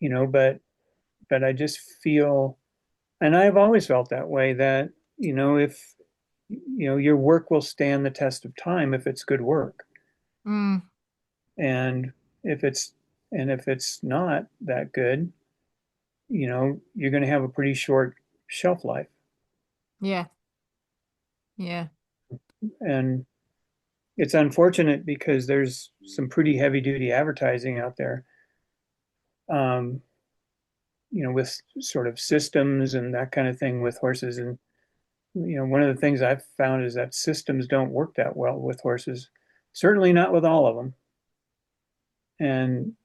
but I just feel, and I've always felt that way, that, if, your work will stand the test of time if it's good work. Mm. And if it's not that good, you're going to have a pretty short shelf life. Yeah. Yeah. And it's unfortunate because there's some pretty heavy duty advertising out there, with sort of systems and that kind of thing with horses. And, one of the things I've found is that systems don't work that well with horses, certainly not with all of them. And,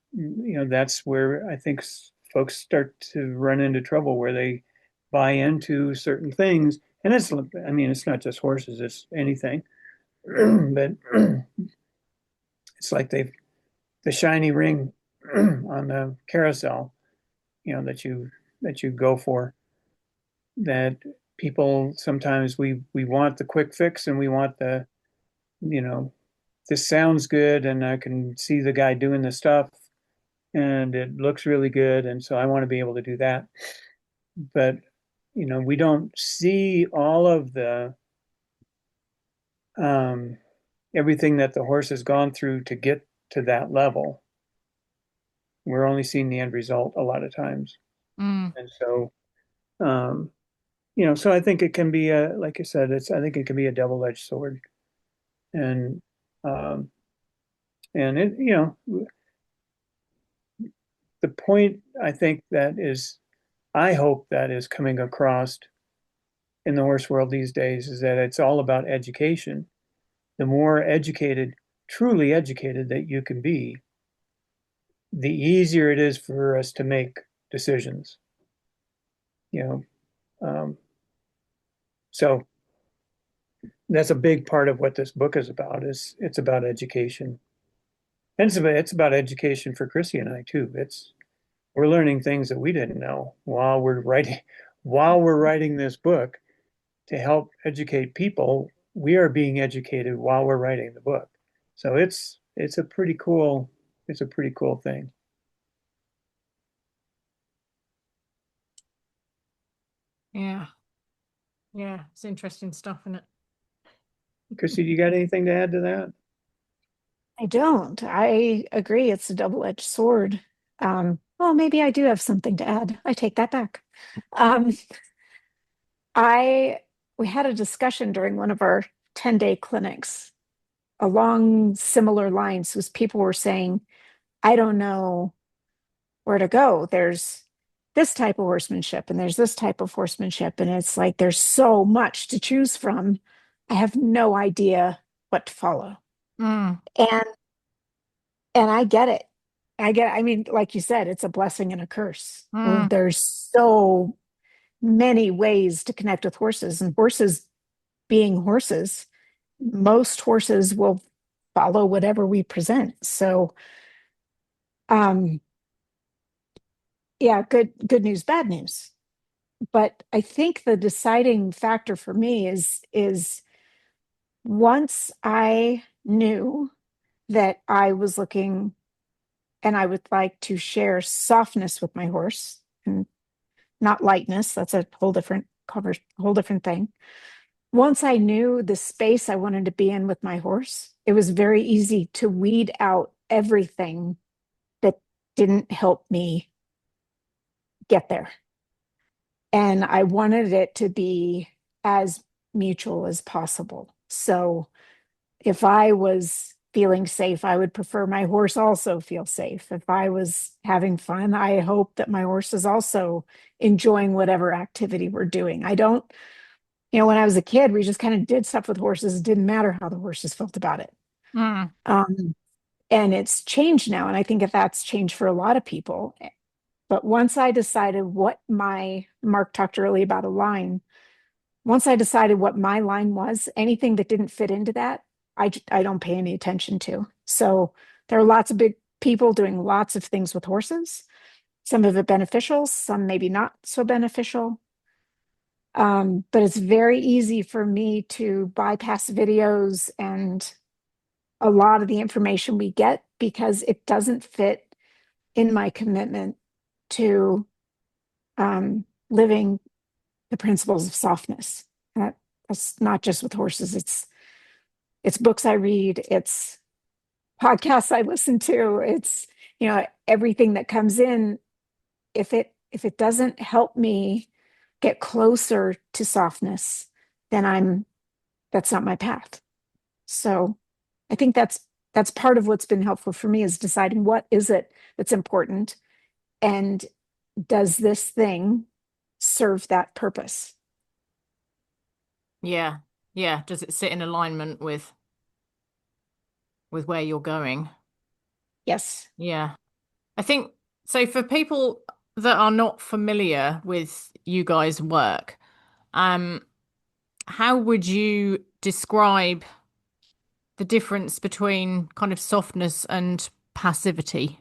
that's where I think folks start to run into trouble, where they buy into certain things. And it's not just horses, it's anything. But it's like the shiny ring on the carousel, that you go for, that people sometimes we want the quick fix, and we want this sounds good and I can see the guy doing the stuff and it looks really good, and so I want to be able to do that. But we don't see all of the everything that the horse has gone through to get to that level. We're only seeing the end result a lot of times. Mm. And so so I think it can be like I said, I think it can be a double-edged sword. And it, the point I think I hope that is coming across in the horse world these days, is that it's all about education. The more educated, truly educated that you can be, the easier it is for us to make decisions. So that's a big part of what this book is about. It's about education, and it's about education for Crissi and I too. We're learning things that we didn't know while we're writing this book to help educate people. We are being educated while we're writing the book, so it's a pretty cool thing. Yeah. Yeah. It's interesting stuff, isn't it? Crissi, do you got anything to add to that? I don't. I agree. It's a double-edged sword. Well, maybe I do have something to add. I take that back. Um, we had a discussion during one of our 10-day clinics along similar lines, was people were saying, I don't know where to go. There's this type of horsemanship and there's this type of horsemanship. And it's like there's so much to choose from. I have no idea what to follow. Mm. And I get it. I mean, like you said, it's a blessing and a curse. Mm. There's so many ways to connect with horses, and horses being horses, most horses will follow whatever we present. So, yeah, good news, bad news. But I think the deciding factor for me is once I knew that I was looking and I would like to share softness with my horse and not lightness. That's a whole different thing. Once I knew the space I wanted to be in with my horse, it was very easy to weed out everything that didn't help me get there. And I wanted it to be as mutual as possible. So if I was feeling safe, I would prefer my horse also feel safe. If I was having fun, I hope that my horse is also enjoying whatever activity we're doing. I don't when I was a kid, we just kind of did stuff with horses. It didn't matter how the horses felt about it. Mm. And it's changed now. And I think if that's changed for a lot of people. But once I decided Mark talked earlier about a line. Once I decided what my line was, anything that didn't fit into that, I don't pay any attention to. So there are lots of big people doing lots of things with horses. Some of it beneficial, some maybe not so beneficial. But it's very easy for me to bypass videos and a lot of the information we get because it doesn't fit in my commitment to living the principles of softness. That's not just with horses. It's books I read. It's podcasts I listen to. It's everything that comes in. If it doesn't help me get closer to softness, then that's not my path. So I think that's part of what's been helpful for me is deciding what is it that's important and does this thing serve that purpose? Yeah. Yeah. Does it sit in alignment with where you're going? Yes. Yeah. I think so for people that are not familiar with you guys' work, how would you describe the difference between kind of softness and passivity?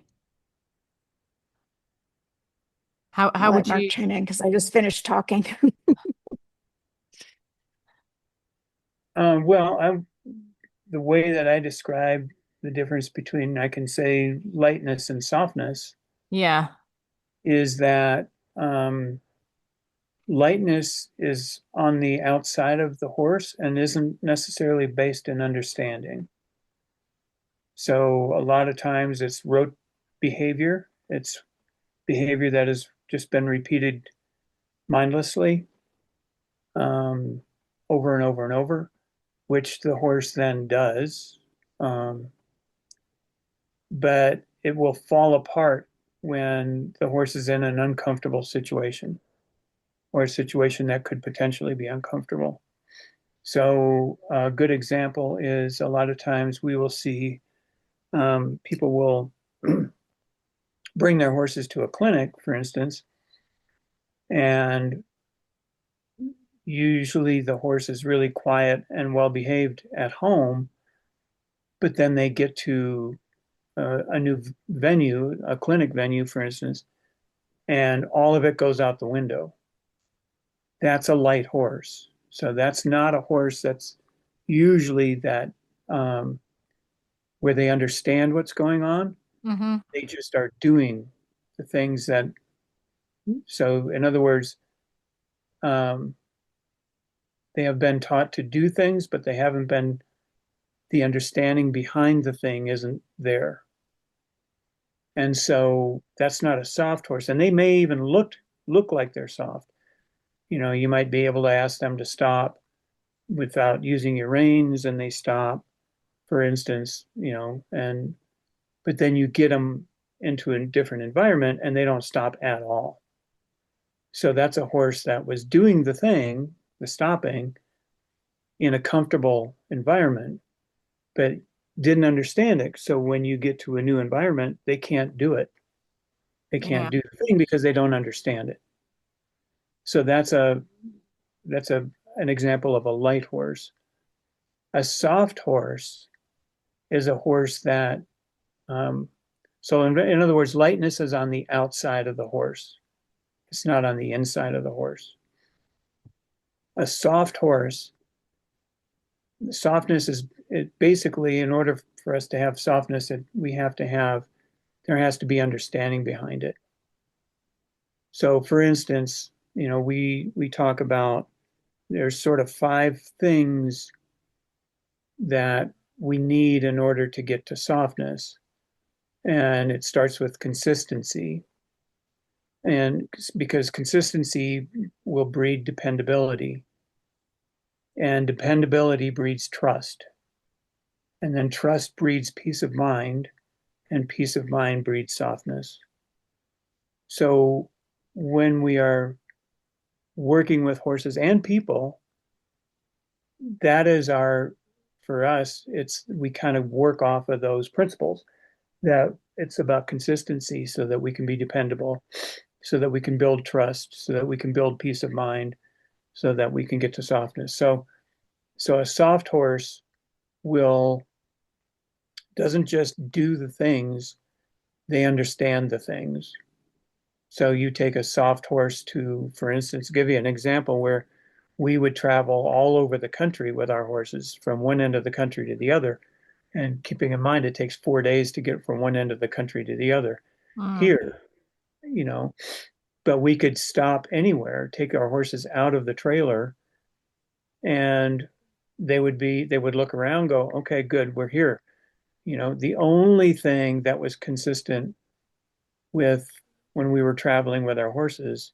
How I'll would let Mark you? chime in because I just finished talking. The way that I describe the difference between, I can say, lightness and softness Yeah. is that lightness is on the outside of the horse and isn't necessarily based in understanding. So a lot of times it's rote behavior. It's behavior that has just been repeated mindlessly over and over and over, which the horse then does. But it will fall apart when the horse is in an uncomfortable situation or a situation that could potentially be uncomfortable. So a good example is a lot of times we will see people will bring their horses to a clinic, for instance, and usually the horse is really quiet and well behaved at home, but then they get to a new venue, a clinic venue, for instance, and all of it goes out the window. That's a light horse. So that's not a horse that's usually that where they understand what's going on. Mm-hmm. They just are doing the things that. So in other words, they have been taught to do things, but they haven't been. The understanding behind the thing isn't there. And so that's not a soft horse. And they may even look like they're soft. You might be able to ask them to stop without using your reins and they stop, for instance, but then you get them into a different environment and they don't stop at all. So that's a horse that was doing the thing, the stopping, in a comfortable environment, but didn't understand it. So when you get to a new environment, they can't do it. They can't do the thing because they don't understand it. So that's an example of a light horse. A soft horse is a horse that, so in other words, lightness is on the outside of the horse. It's not on the inside of the horse. A soft horse, softness is basically, in order for us to have softness, there has to be understanding behind it. So for instance, we talk about there's sort of 5 things that we need in order to get to softness. And it starts with consistency. And because consistency will breed dependability. And dependability breeds trust. And then trust breeds peace of mind. And peace of mind breeds softness. So when we are working with horses and people, that is for us, we kind of work off of those principles, that it's about consistency so that we can be dependable, so that we can build trust, so that we can build peace of mind, so that we can get to softness. So a soft horse will doesn't just do the things, they understand the things. So you take a soft horse to, for instance, give you an example where we would travel all over the country with our horses from one end of the country to the other. And keeping in mind, it takes 4 days to get from one end of the country to the other. Here, you know, but we could stop anywhere, take our horses out of the trailer, and they would look around, go, okay, good, we're here. The only thing that was consistent with when we were traveling with our horses,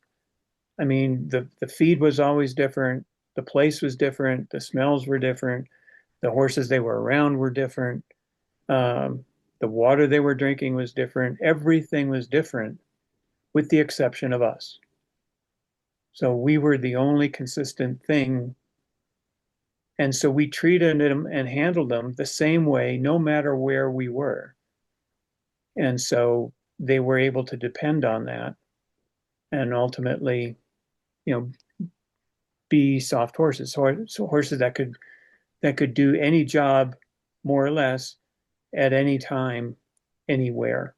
I mean, the feed was always different, the place was different, the smells were different, the horses they were around were different, the water they were drinking was different, everything was different, with the exception of us. So we were the only consistent thing. And so we treated them and handled them the same way, no matter where we were. And so they were able to depend on that and ultimately, be soft horses. So horses that could do any job more or less at any time, anywhere.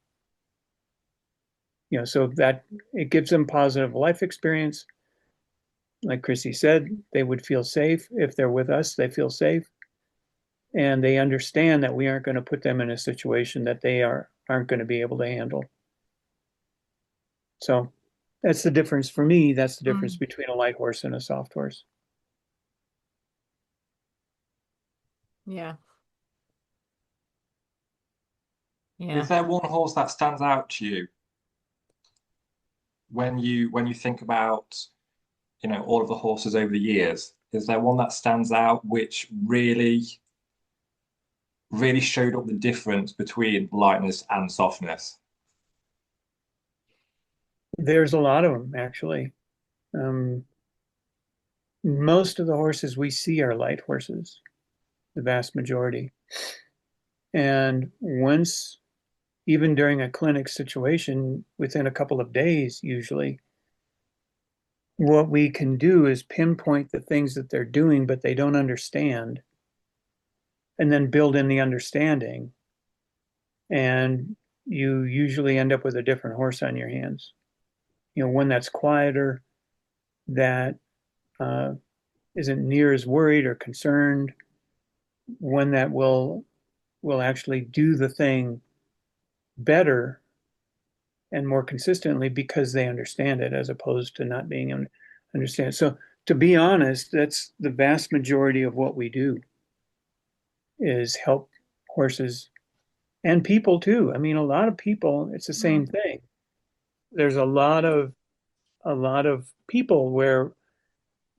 So that it gives them positive life experience. Like Crissi said, they would feel safe. If they're with us, they feel safe. And they understand that we aren't going to put them in a situation that they aren't going to be able to handle. So that's the difference for me. That's the difference between a light horse and a soft horse. Yeah. Is there one horse that stands out to you when you think about, all of the horses over the years? Is there one that stands out which really showed up the difference between lightness and softness? There's a lot of them, actually. Most of the horses we see are light horses, the vast majority. And once, even during a clinic situation, within a couple of days, usually, what we can do is pinpoint the things that they're doing, but they don't understand, and then build in the understanding. And you usually end up with a different horse on your hands. One that's quieter, that isn't near as worried or concerned, one that will actually do the thing better and more consistently because they understand it, as opposed to not being understand. So to be honest, that's the vast majority of what we do, is help horses and people too. I mean, a lot of people, it's the same thing. There's a lot of people where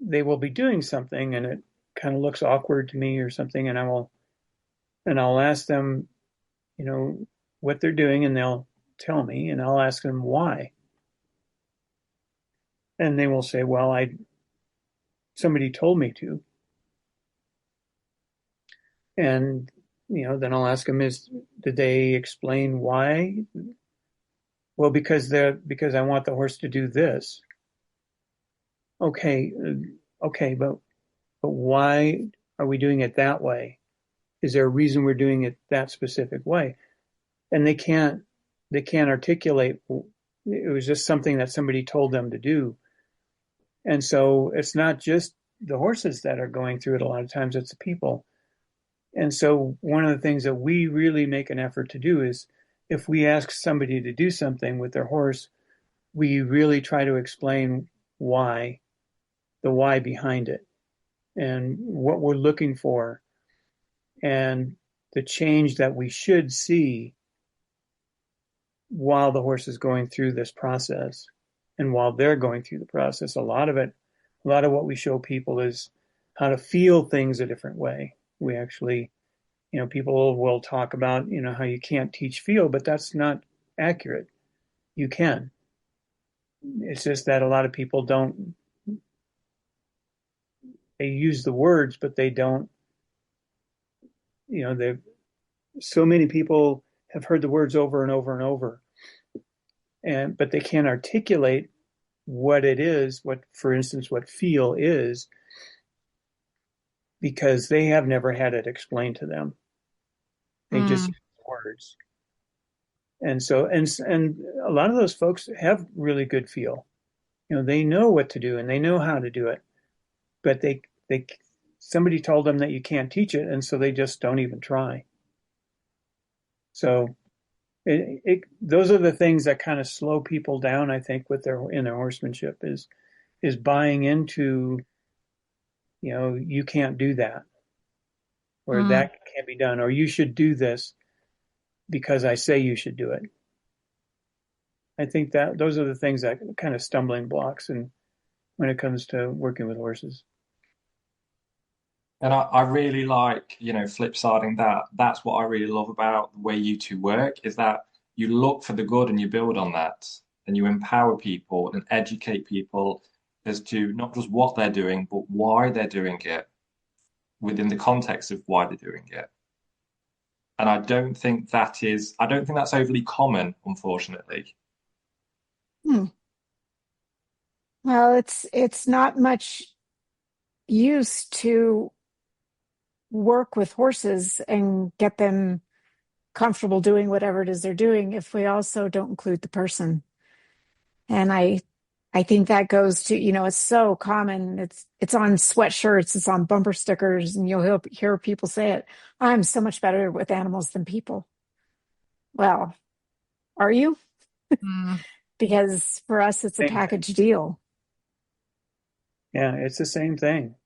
they will be doing something and it kind of looks awkward to me or something, and I'll ask them, what they're doing, and they'll tell me, and I'll ask them why. And they will say, well, somebody told me to. And, then I'll ask them, did they explain why? Well, because I want the horse to do this. Okay, but why are we doing it that way? Is there a reason we're doing it that specific way? And they can't articulate. It was just something that somebody told them to do. And so it's not just the horses that are going through it. A lot of times it's the people. And so one of the things that we really make an effort to do is, if we ask somebody to do something with their horse, we really try to explain the why behind it, and what we're looking for, and the change that we should see while the horse is going through this process. And while they're going through the process, a lot of what we show people is how to feel things a different way. We actually, people will talk about, how you can't teach feel, but that's not accurate. You can. It's just that a lot of people don't they use the words, but they don't, so many people have heard the words over and over and over, but they can't articulate what it is, for instance, what feel is, because they have never had it explained to them. They just use words. And so, and a lot of those folks have really good feel. They know what to do and they know how to do it, but somebody told them that you can't teach it, and so they just don't even try. So those are the things that kind of slow people down, I think, in their horsemanship is buying into, you can't do that, or that can't be done, or you should do this because I say you should do it. I think that those are the things that kind of stumbling blocks and when it comes to working with horses. And I really like, flip siding that. That's what I really love about the way you two work, is that you look for the good and you build on that, and you empower people and educate people as to not just what they're doing, but why they're doing it within the context of why they're doing it. And I don't think that's overly common, unfortunately. Well, it's not much use to work with horses and get them comfortable doing whatever it is they're doing if we also don't include the person. And I think that goes to, it's so common. It's on sweatshirts, it's on bumper stickers, and you'll hear people say it. I'm so much better with animals than people. Well, are you? Because for us, it's a package deal. Yeah, it's the same thing.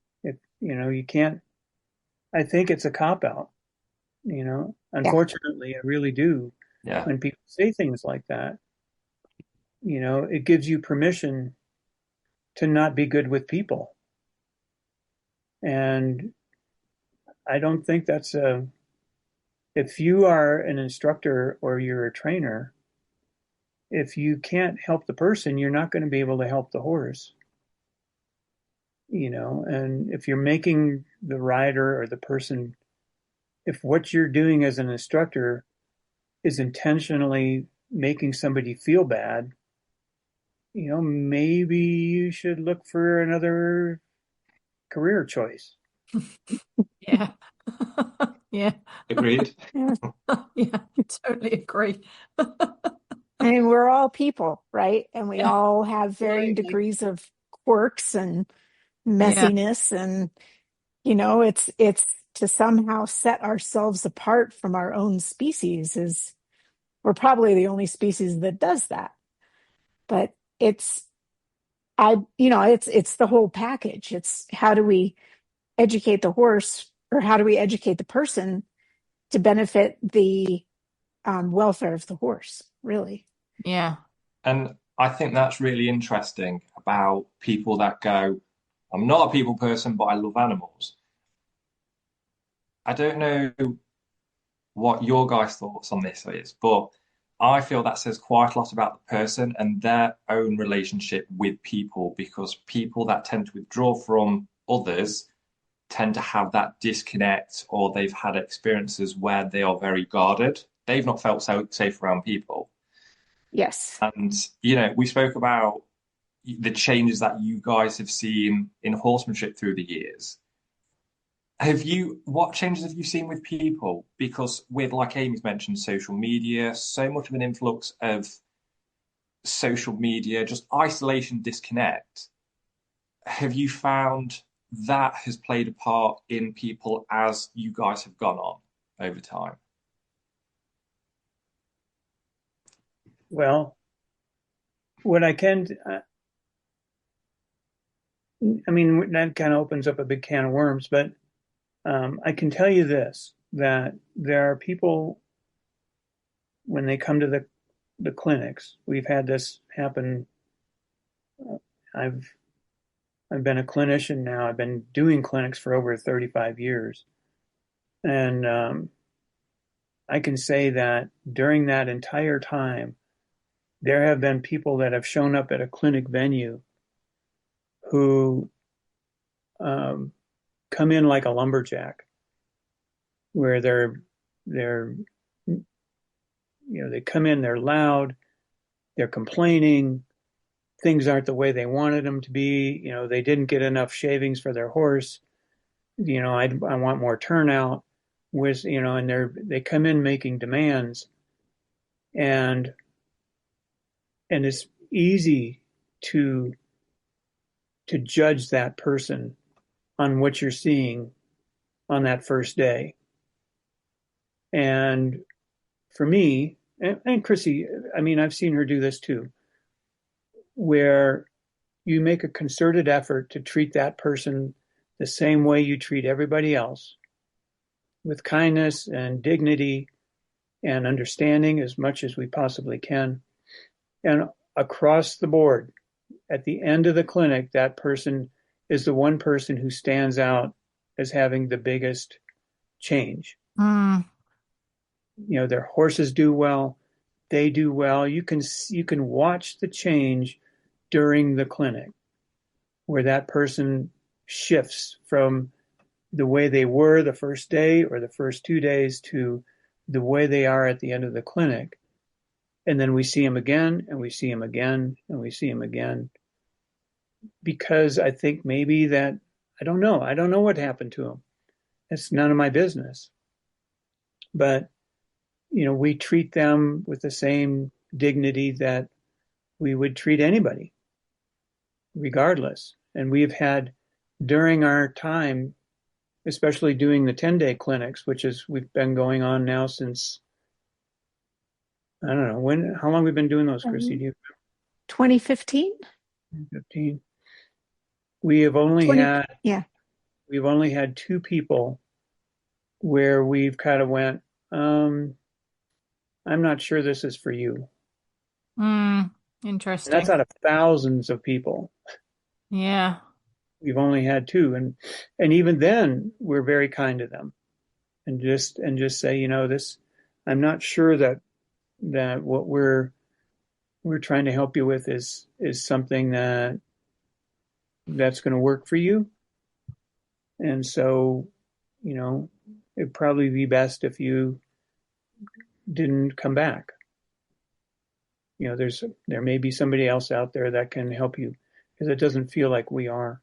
You can't, I think it's a cop-out, unfortunately, I really do. Yeah. When people say things like that, it gives you permission to not be good with people. And I don't think that's if you are an instructor or you're a trainer, if you can't help the person, you're not going to be able to help the horse. And if you're making the rider or the person, if what you're doing as an instructor is intentionally making somebody feel bad, maybe you should look for another career choice. Yeah. Yeah. Agreed. Yeah, Yeah, totally agree. I mean, we're all people, right? And we all have varying degrees of quirks and messiness, and it's to somehow set ourselves apart from our own species. We're probably the only species that does that. But it's the whole package. It's how do we educate the horse, or how do we educate the person to benefit the welfare of the horse, really? Yeah. And I think that's really interesting about people that go, I'm not a people person, but I love animals. I don't know what your guys' thoughts on this is, but I feel that says quite a lot about the person and their own relationship with people, because people that tend to withdraw from others tend to have that disconnect, or they've had experiences where they are very guarded. They've not felt so safe around people. Yes. And, we spoke about the changes that you guys have seen in horsemanship through the years. What changes have you seen with people? Because with, like Amy's mentioned, social media, so much of an influx of social media, just isolation, disconnect. Have you found that has played a part in people as you guys have gone on over time? Well, what I can, that kind of opens up a big can of worms, but I can tell you this, that there are people, when they come to the clinics, we've had this happen. I've been a clinician now. I've been doing clinics for over 35 years. And I can say that during that entire time, there have been people that have shown up at a clinic venue who come in like a lumberjack, where they're they come in, they're loud, they're complaining, things aren't the way they wanted them to be. They didn't get enough shavings for their horse. I want more turnout. And they come in making demands, and it's easy to judge that person on what you're seeing on that first day. And for me, and Crissi, I've seen her do this too, where you make a concerted effort to treat that person the same way you treat everybody else, with kindness and dignity and understanding as much as we possibly can. And across the board, at the end of the clinic, that person is the one person who stands out as having the biggest change. Their horses do well, they do well. You can watch the change during the clinic, where that person shifts from the way they were the first day or the first 2 days to the way they are at the end of the clinic. And then we see them again, and we see them again, and we see them again. Because I think maybe that, I don't know what happened to them. It's none of my business. But, we treat them with the same dignity that we would treat anybody, regardless. And we've had, during our time, especially doing the 10-day clinics, we've been going on now since, I don't know, how long we've been doing those, Crissi? 2015? 2015. We have only had 2 people where we've kind of went, I'm not sure this is for you. Interesting. And that's out of thousands of people. Yeah. We've only had 2. And even then we're very kind to them and just say, this, I'm not sure that what we're trying to help you with is something that's going to work for you. And so, it'd probably be best if you didn't come back. There may be somebody else out there that can help you, because it doesn't feel like we are,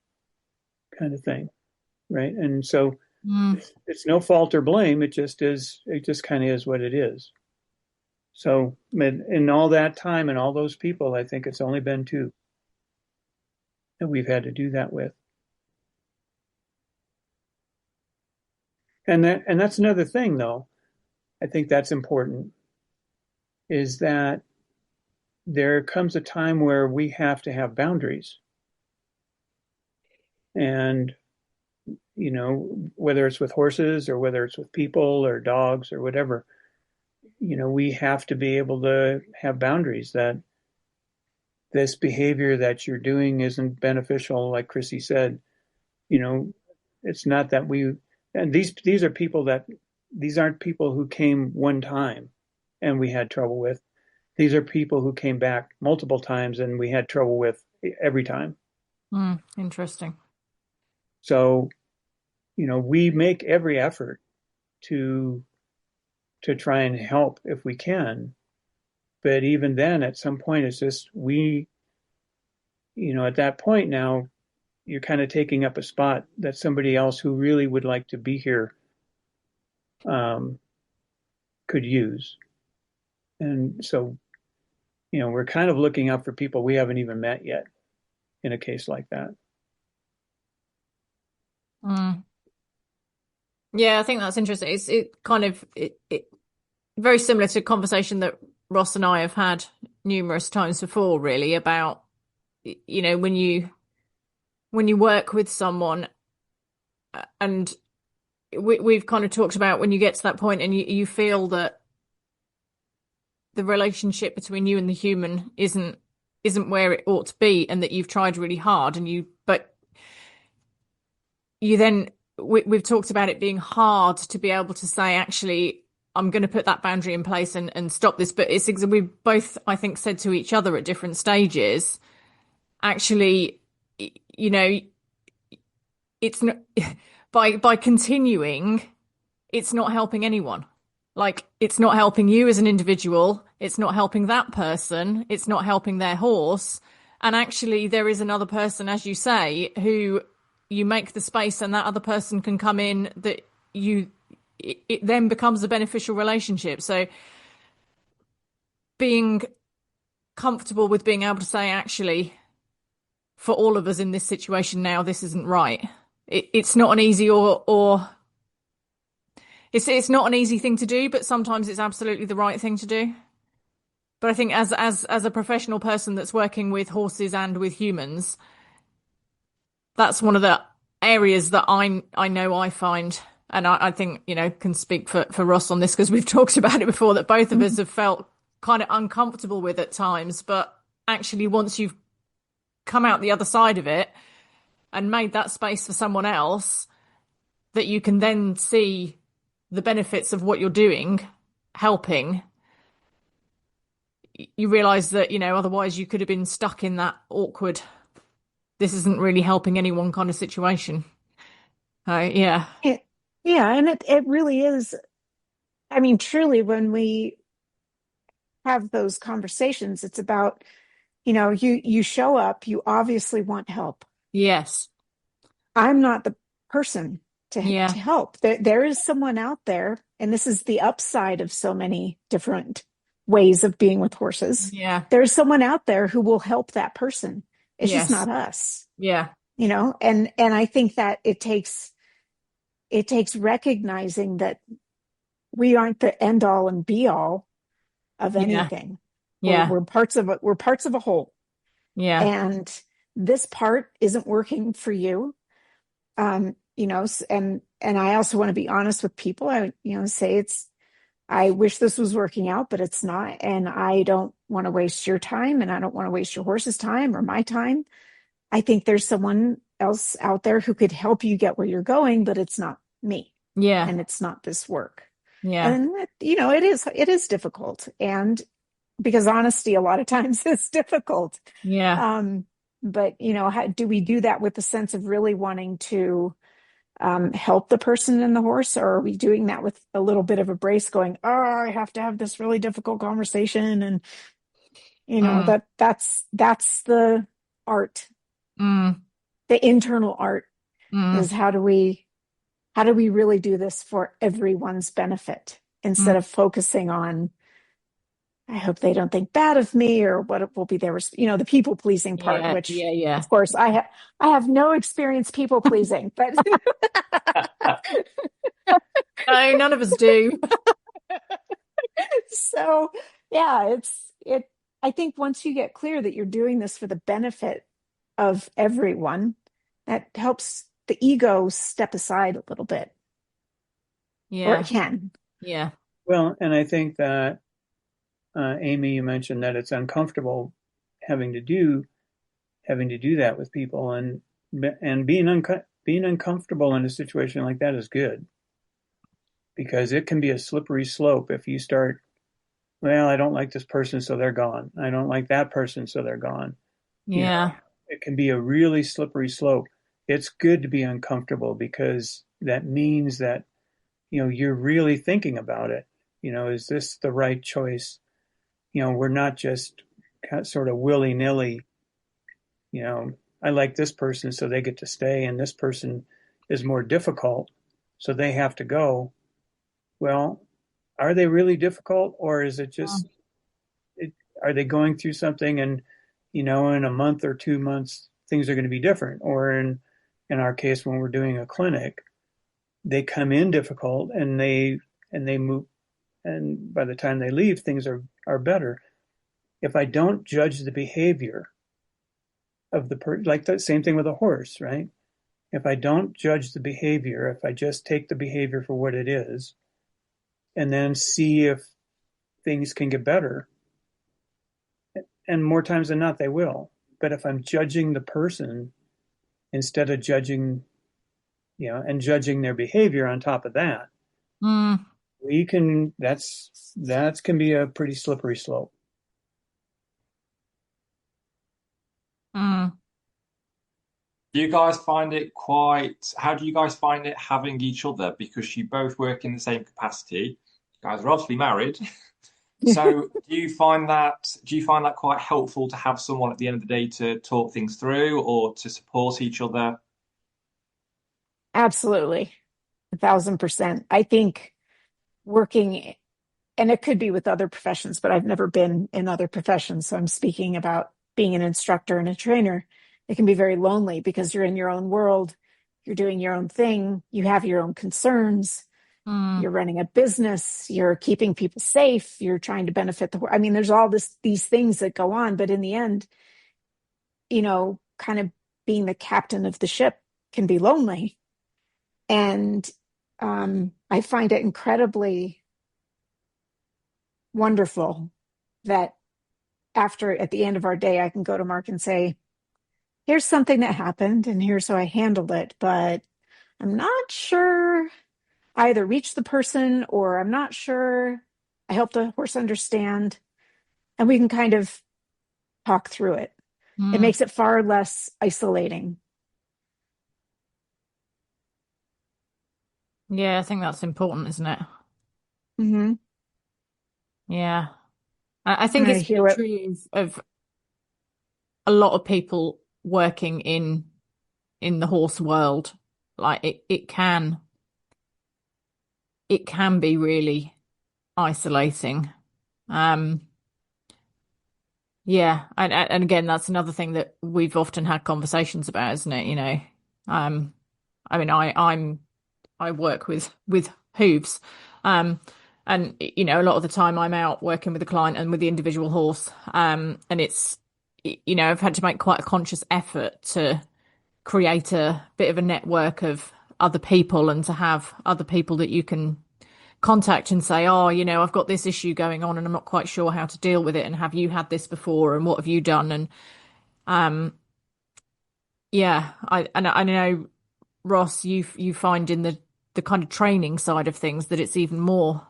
kind of thing. Right. And so it's no fault or blame. It just kind of is what it is. So in all that time and all those people, I think it's only been 2 that we've had to do that with. And that's another thing, though. I think that's important, is that there comes a time where we have to have boundaries. And, whether it's with horses or whether it's with people or dogs or whatever, we have to be able to have boundaries, that this behavior that you're doing isn't beneficial. Like Crissi said, it's not that and these are people these aren't people who came one time and we had trouble with. These are people who came back multiple times and we had trouble with every time. Interesting. So, we make every effort to try and help if we can. But even then, at some point, it's just at that point now, you're kind of taking up a spot that somebody else who really would like to be here could use. And so, we're kind of looking up for people we haven't even met yet in a case like that. Yeah, I think that's interesting. It's very similar to a conversation that Ross and I have had numerous times before, really, about, when you work with someone, and we've kind of talked about when you get to that point and you feel that the relationship between you and the human isn't where it ought to be, and that you've tried really hard, but you then, we've talked about it being hard to be able to say, actually, I'm going to put that boundary in place and stop this. But we've both, I think, said to each other at different stages, actually, it's not, by continuing, it's not helping anyone. Like, it's not helping you as an individual. It's not helping that person. It's not helping their horse. And actually, there is another person, as you say, who you make the space and that other person can come in, that it then becomes a beneficial relationship. So being comfortable with being able to say, actually, for all of us in this situation now, this isn't right. It's not an easy it's not an easy thing to do, but sometimes it's absolutely the right thing to do. But I think as a professional person that's working with horses and with humans, that's one of the areas that I know I find, and I think, can speak for Ross on this, because we've talked about it before, that both of us have felt kind of uncomfortable with at times. But actually, once you've come out the other side of it and made that space for someone else, that you can then see the benefits of what you're doing, helping, you realize that, otherwise you could have been stuck in that awkward, this isn't really helping anyone kind of situation. Yeah. And it really is. I mean, truly, when we have those conversations, it's about, you show up, you obviously want help. Yes. I'm not the person to Yeah. help. There is someone out there, and this is the upside of so many different ways of being with horses. Yeah. There's someone out there who will help that person. It's Yes. just not us. Yeah. And I think that it takes recognizing that we aren't the end all and be all of anything. Yeah. We're parts of a whole. Yeah. And this part isn't working for you. And I also want to be honest with people. I say I wish this was working out, but it's not. And I don't want to waste your time, and I don't want to waste your horse's time or my time. I think there's someone else out there who could help you get where you're going, but it's not me. Yeah. And it's not this work. Yeah. And it is difficult. And because honesty a lot of times is difficult. Yeah. But how do we do that with a sense of really wanting to help the person and the horse, or are we doing that with a little bit of a brace, going, oh, I have to have this really difficult conversation, and that's the art, the internal art, is how do we really do this for everyone's benefit, instead of focusing on, I hope they don't think bad of me, or what will be their, the people pleasing part, which of course I have no experience people pleasing, but no, none of us do. So yeah, I think once you get clear that you're doing this for the benefit of everyone, that helps the ego step aside a little bit. Yeah. Or it can. Yeah. Well, and I think that Amy, you mentioned that it's uncomfortable having to do that with people, and being uncomfortable in a situation like that is good, because it can be a slippery slope if you start, well, I don't like this person, so they're gone. I don't like that person, so they're gone. Yeah. It can be a really slippery slope. It's good to be uncomfortable, because that means that, you're really thinking about it. Is this the right choice? We're not just sort of willy-nilly, I like this person, so they get to stay, and this person is more difficult, so they have to go. Well, are they really difficult, or is it just, are they going through something, and, in a month or 2 months, things are going to be different? Or in our case, when we're doing a clinic, they come in difficult, and they move, and by the time they leave, things are better. If I don't judge the behavior of the person, like the same thing with a horse, right? If I don't judge the behavior, if I just take the behavior for what it is, and then see if things can get better, and more times than not, they will. But if I'm judging the person instead of judging, and judging their behavior on top of that, that can be a pretty slippery slope. Do you guys find it how do you guys find it having each other? Because you both work in the same capacity. You guys are obviously married. So do you find that quite helpful to have someone at the end of the day to talk things through or to support each other? Absolutely. 1,000%. I think working, and it could be with other professions, but I've never been in other professions. So I'm speaking about being an instructor and a trainer. It can be very lonely because you're in your own world. You're doing your own thing. You have your own concerns. You're running a business. You're keeping people safe. You're trying to benefit I mean, there's all these things that go on, but in the end, kind of being the captain of the ship can be lonely. And I find it incredibly wonderful that at the end of our day, I can go to Mark and say, here's something that happened and here's how I handled it, but I'm not sure I either reached the person or I'm not sure I helped the horse understand. And we can kind of talk through it. It makes it far less isolating. Yeah, I think that's important, isn't it? Mm-hmm. Yeah. I think I it's hear it. true of a lot of people working in the horse world. Like it can be really isolating. Yeah, and again, that's another thing that we've often had conversations about, isn't it? I mean, I work with hooves, and a lot of the time I'm out working with the client and with the individual horse, and it's I've had to make quite a conscious effort to create a bit of a network of other people and to have other people that you can contact and say, oh, I've got this issue going on and I'm not quite sure how to deal with it. And have you had this before? And what have you done? And yeah, I know, Ross, you find in the kind of training side of things that it's even more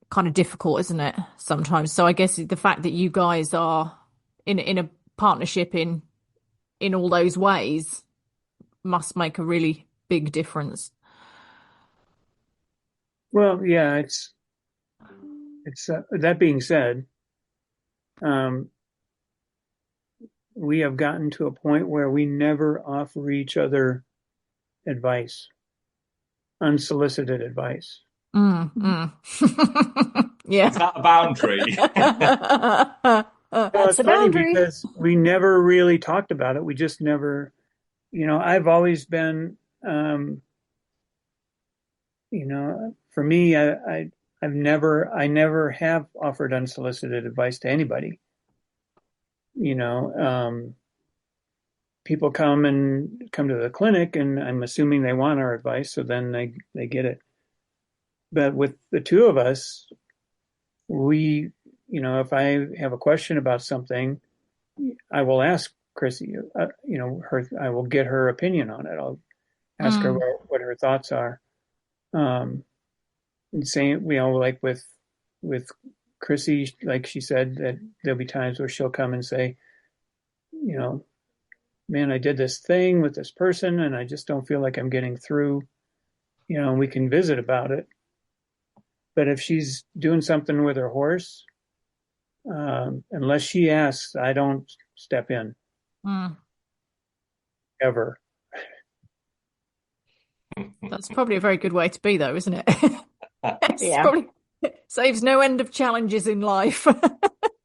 kind of difficult, isn't it? Sometimes. So I guess the fact that you guys are in a partnership in all those ways must make a really big difference. Well, yeah, it's that being said, we have gotten to a point where we never offer each other advice, unsolicited advice. Yeah. Is that a boundary? Well, That's it's a funny boundary. because we never really talked about it. We just never, I've always been, for me, I never have offered unsolicited advice to anybody. People come to the clinic and I'm assuming they want our advice. So then they get it. But with the two of us, we, if I have a question about something, I will ask Crissi, I will get her opinion on it. I'll ask her what her thoughts are. And saying, like with Crissi, like she said, that there'll be times where she'll come and say, man, I did this thing with this person and I just don't feel like I'm getting through, and we can visit about it. But if she's doing something with her horse, unless she asks, I don't step in. Ever. That's probably a very good way to be, though, isn't it? Yeah. Probably saves no end of challenges in life.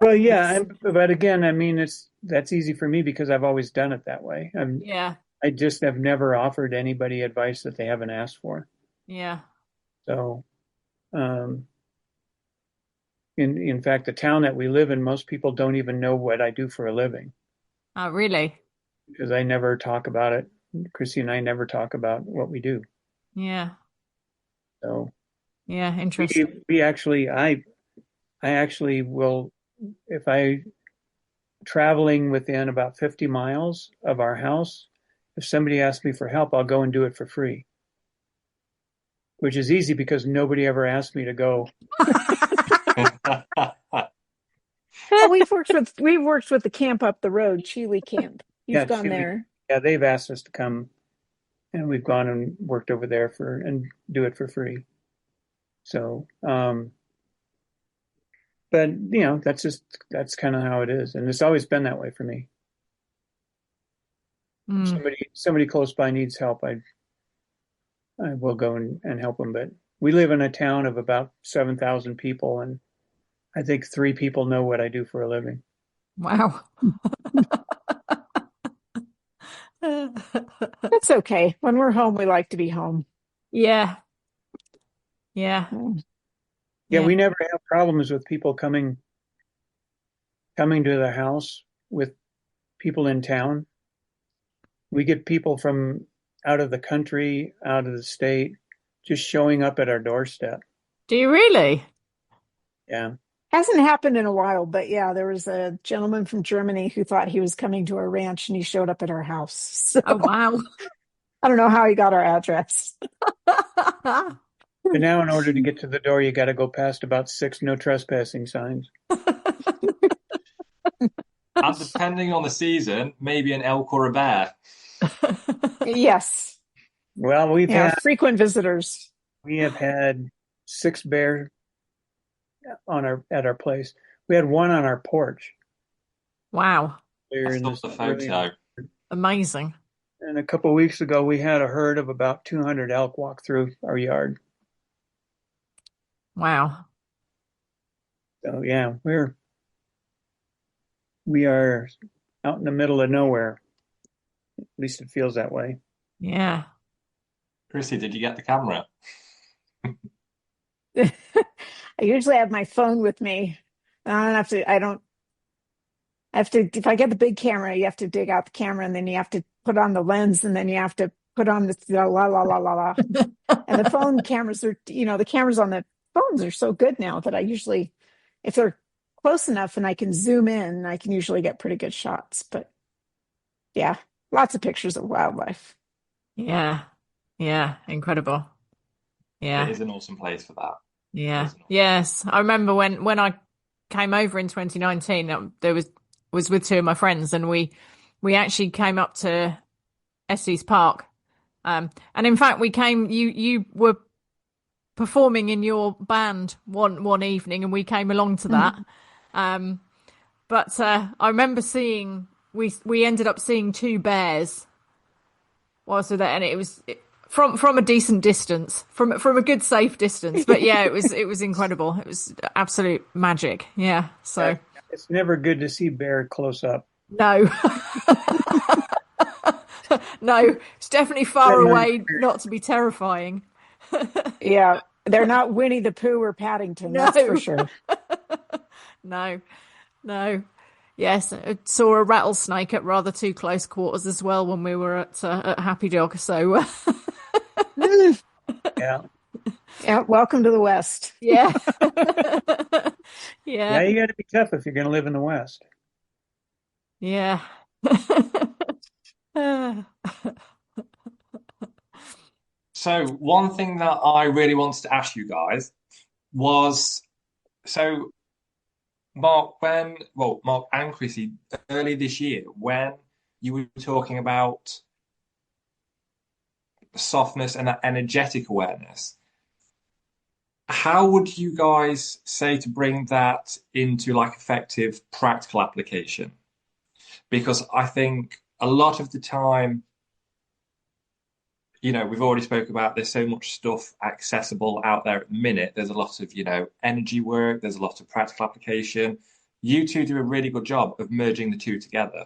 Well, yeah, but again, I mean, that's easy for me because I've always done it that way. Yeah. I just have never offered anybody advice that they haven't asked for. Yeah. So, in fact, the town that we live in, most people don't even know what I do for a living. Oh, really? Because I never talk about it. Crissi and I never talk about what we do. Yeah. So, yeah, interesting. we actually, I actually will, if I traveling within about 50 miles of our house, if somebody asks me for help, I'll go and do it for free. Which is easy because nobody ever asked me to go. Well, we've worked with the camp up the road, Chile Camp. You've gone Chile. there. Yeah, they've asked us to come, and we've gone and worked over there and do it for free. So, but that's kind of how it is, and it's always been that way for me. If Mm. somebody close by needs help, I will go and help them. But we live in a town of about 7,000 people, and I think 3 people know what I do for a living. Wow. That's okay. When we're home, we like to be home. Yeah. Yeah. Yeah, we never have problems with people coming to the house with people in town. We get people from out of the country, out of the state, just showing up at our doorstep. Do you really? Yeah. Hasn't happened in a while, but yeah, there was a gentleman from Germany who thought he was coming to our ranch and he showed up at our house. So Oh, wow. I don't know how he got our address. But now, in order to get to the door, you got to go past about 6 no trespassing signs. And depending on the season, maybe an elk or a bear. Yes. Well, we frequent visitors. have had 6 bears at our place. We had one on our porch. Wow. That's not the photo. Amazing. And a couple of weeks ago, we had a herd of about 200 elk walk through our yard. Wow. So yeah, we are out in the middle of nowhere. At least it feels that way. Yeah. Crissi, did you get the camera? I usually have my phone with me. I have to, if I get the big camera, you have to dig out the camera and then you have to put on the lens and then you have to put on the la la la la la. And the phone cameras are, the cameras on the phones are so good now that I usually, if they're close enough and I can zoom in, I can usually get pretty good shots. But yeah, lots of pictures of wildlife. Yeah. Yeah. Incredible. Yeah. It is an awesome place for that. Yeah. Yes. I remember when I came over in 2019, there was with 2 of my friends and we actually came up to Estes Park. And in fact you were performing in your band one evening and we came along to that. But I remember we ended up seeing 2 bears whilst we were there, and it was from a decent distance, from a good safe distance. But yeah, it was incredible. It was absolute magic. Yeah. So it's never good to see bear close up. No. No, it's definitely far away not to be terrifying. Yeah, they're not Winnie the Pooh or Paddington, that's for sure. No. Yes, I saw a rattlesnake at rather too close quarters as well when we were at Happy Dog. So, yeah. Yeah, welcome to the West. Yeah. Yeah, you got to be tough if you're going to live in the West. Yeah. So one thing that I really wanted to ask you guys was, so Mark and Crissi, early this year, when you were talking about softness and that energetic awareness, how would you guys say to bring that into like effective practical application? Because I think a lot of the time, we've already spoke about there's so much stuff accessible out there at the minute. There's a lot of, energy work. There's a lot of practical application. You two do a really good job of merging the two together.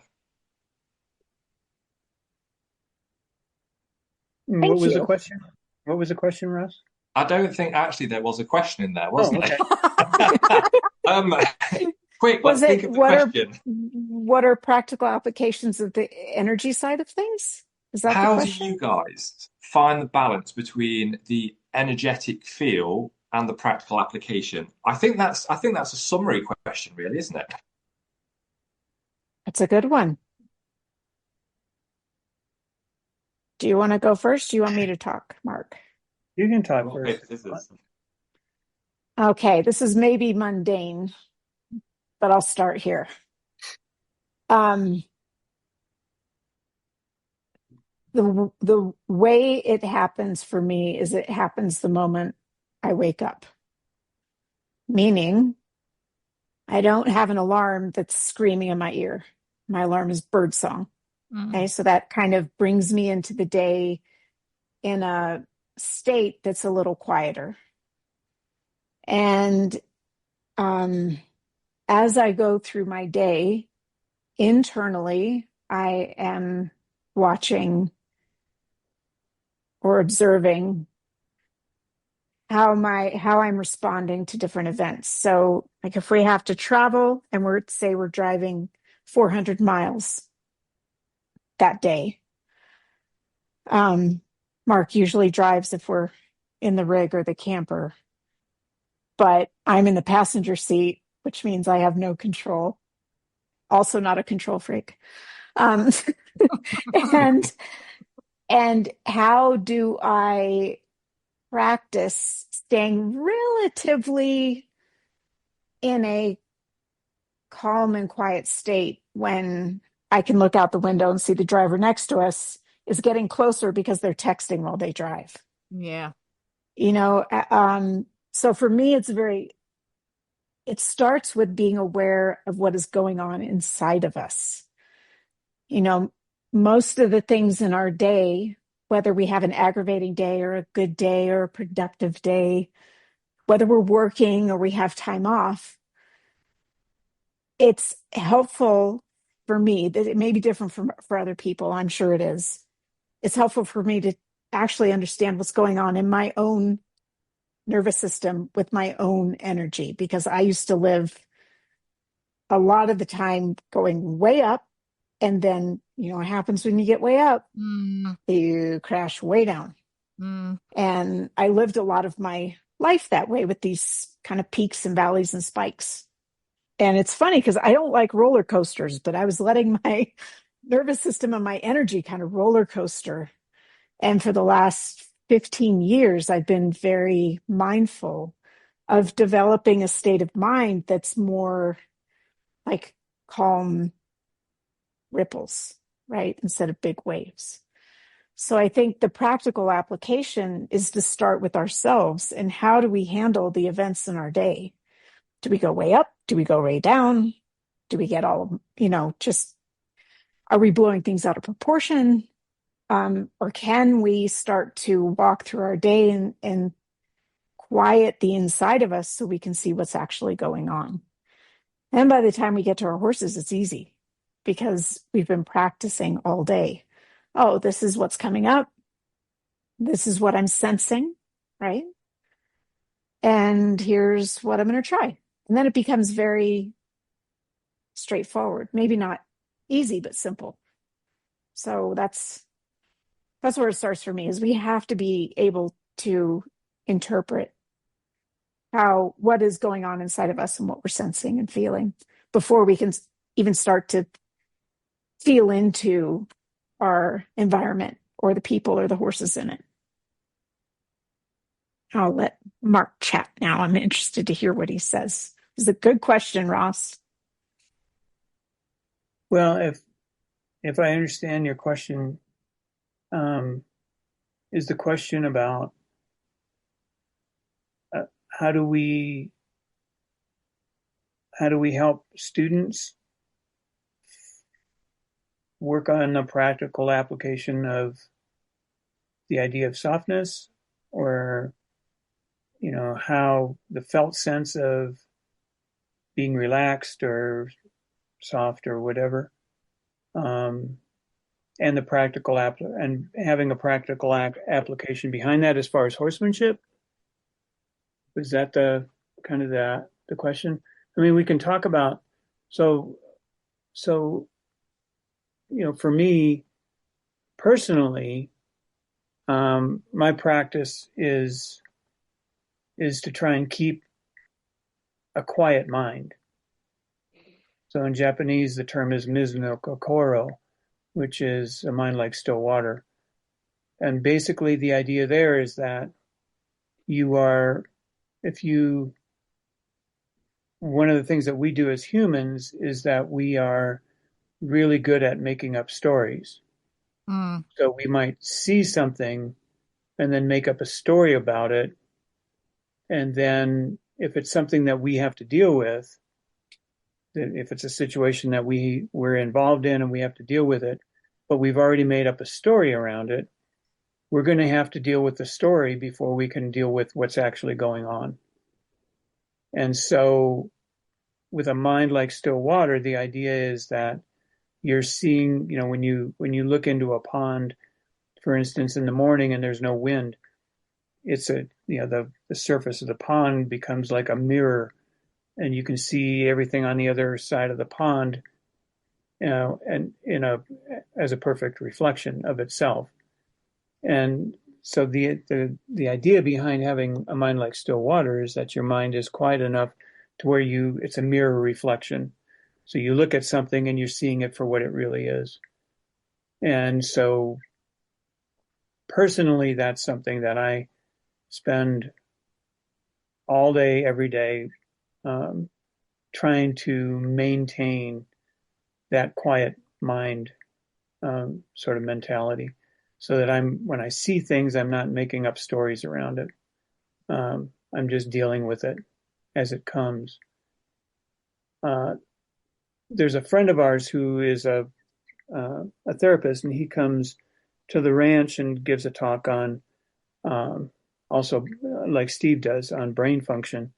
What was the question? What was the question, Russ? I don't think actually there was a question in there, was there? Quick, let's think of the question. What are practical applications of the energy side of things? Is that How the do question? you guys find the balance between the energetic feel and the practical application? I think that's a summary question, really, isn't it? That's a good one. Do you want to go first? Do you want me to talk, Mark? You can talk first. Okay, this is maybe mundane, but I'll start here. the way it happens for me is it happens the moment I wake up. Meaning, I don't have an alarm that's screaming in my ear. My alarm is birdsong. Okay, so that kind of brings me into the day in a state that's a little quieter. And as I go through my day, internally, I am watching or observing how I'm responding to different events. So like if we have to travel and we're driving 400 miles that day. Mark usually drives if we're in the rig or the camper, but I'm in the passenger seat, which means I have no control. Also not a control freak. And how do I practice staying relatively in a calm and quiet state when I can look out the window and see the driver next to us is getting closer because they're texting while they drive. Yeah. So for me, it starts with being aware of what is going on inside of us. Most of the things in our day, whether we have an aggravating day or a good day or a productive day, whether we're working or we have time off, it's helpful for me that it may be different for other people. I'm sure it is. It's helpful for me to actually understand what's going on in my own nervous system with my own energy, because I used to live a lot of the time going way up. And then, what happens when you get way up? You crash way down. And I lived a lot of my life that way with these kind of peaks and valleys and spikes. And it's funny because I don't like roller coasters, but I was letting my nervous system and my energy kind of roller coaster. And for the last 15 years, I've been very mindful of developing a state of mind that's more like calm ripples, right? Instead of big waves. So I think the practical application is to start with ourselves and how do we handle the events in our day? Do we go way up? Do we go way down? Do we get all, are we blowing things out of proportion? Or can we start to walk through our day and quiet the inside of us so we can see what's actually going on? And by the time we get to our horses, it's easy because we've been practicing all day. Oh, this is what's coming up. This is what I'm sensing, right? And here's what I'm going to try. And then it becomes very straightforward. Maybe not easy, but simple. So that's where it starts for me, is we have to be able to interpret what is going on inside of us and what we're sensing and feeling before we can even start to feel into our environment or the people or the horses in it. I'll let Mark chat now. I'm interested to hear what he says. It's a good question, Ross. Well, if I understand your question, is the question about how do we help students work on the practical application of the idea of softness, or how the felt sense of being relaxed or soft or whatever, and the practical and having a practical application behind that as far as horsemanship? Was that the question? I mean, we can talk about so for me personally, my practice is to try and keep a quiet mind. So in Japanese, the term is mizu no kokoro, which is a mind like still water. And basically the idea there is that one of the things that we do as humans is that we are really good at making up stories. Mm. So we might see something and then make up a story about it. And then if it's something that we have to deal with, if it's a situation that we're involved in and we have to deal with it, but we've already made up a story around it, we're going to have to deal with the story before we can deal with what's actually going on. And so with a mind like still water, the idea is that you're seeing, when you look into a pond, for instance, in the morning and there's no wind, it's the surface of the pond becomes like a mirror, and you can see everything on the other side of the pond, and as a perfect reflection of itself. And so the idea behind having a mind like still water is that your mind is quiet enough to where it's a mirror reflection. So you look at something and you're seeing it for what it really is. And so personally, that's something that I spend all day, every day, trying to maintain that quiet mind sort of mentality, so that when I see things, I'm not making up stories around it. I'm just dealing with it as it comes. There's a friend of ours who is a therapist, and he comes to the ranch and gives a talk on, also like Steve does, on brain function.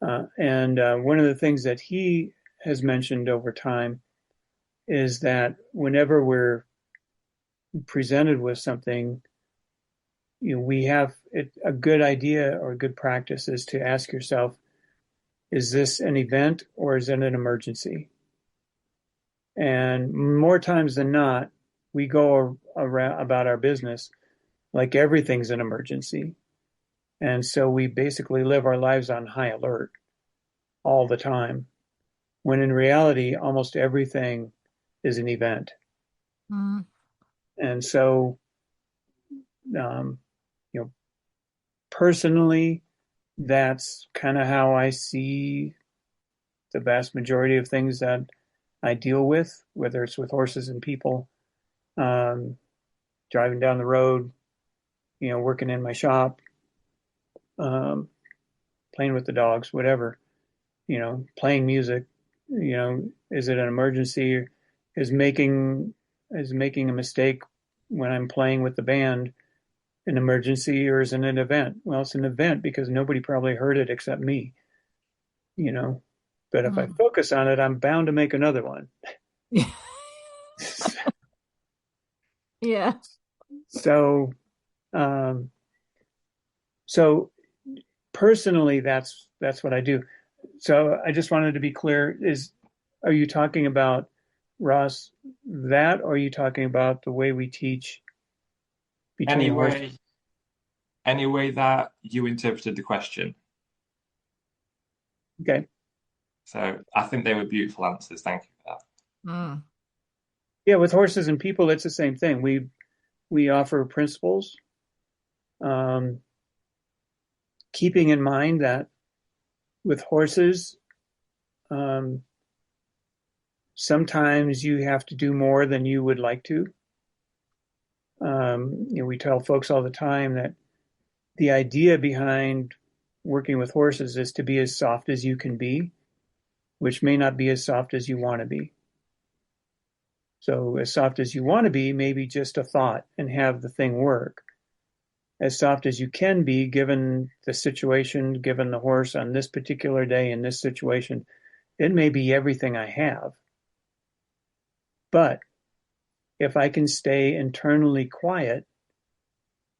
And one of the things that he has mentioned over time is that whenever we're presented with something, we have a good idea or a good practice is to ask yourself, is this an event or is it an emergency? And more times than not, we go around about our business like everything's an emergency. And so we basically live our lives on high alert all the time, when in reality, almost everything is an event. Mm. And so, personally, that's kind of how I see the vast majority of things that I deal with, whether it's with horses and people, driving down the road, working in my shop, playing with the dogs, whatever, playing music. Is it an emergency? Is making a mistake when I'm playing with the band an emergency, or is it an event? Well, it's an event because nobody probably heard it except me, but if I focus on it, I'm bound to make another one. Yeah. Yeah. So, so personally, that's what I do. So I just wanted to be clear: are you talking about, Ross, that, or are you talking about the way we teach between horses? Any way that you interpreted the question. Okay. So I think they were beautiful answers. Thank you for that. Mm. Yeah, with horses and people, it's the same thing. We offer principles, keeping in mind that with horses, sometimes you have to do more than you would like to. We tell folks all the time that the idea behind working with horses is to be as soft as you can be, which may not be as soft as you want to be. So as soft as you want to be, maybe just a thought and have the thing work. As soft as you can be, given the situation, given the horse on this particular day in this situation, it may be everything I have. But if I can stay internally quiet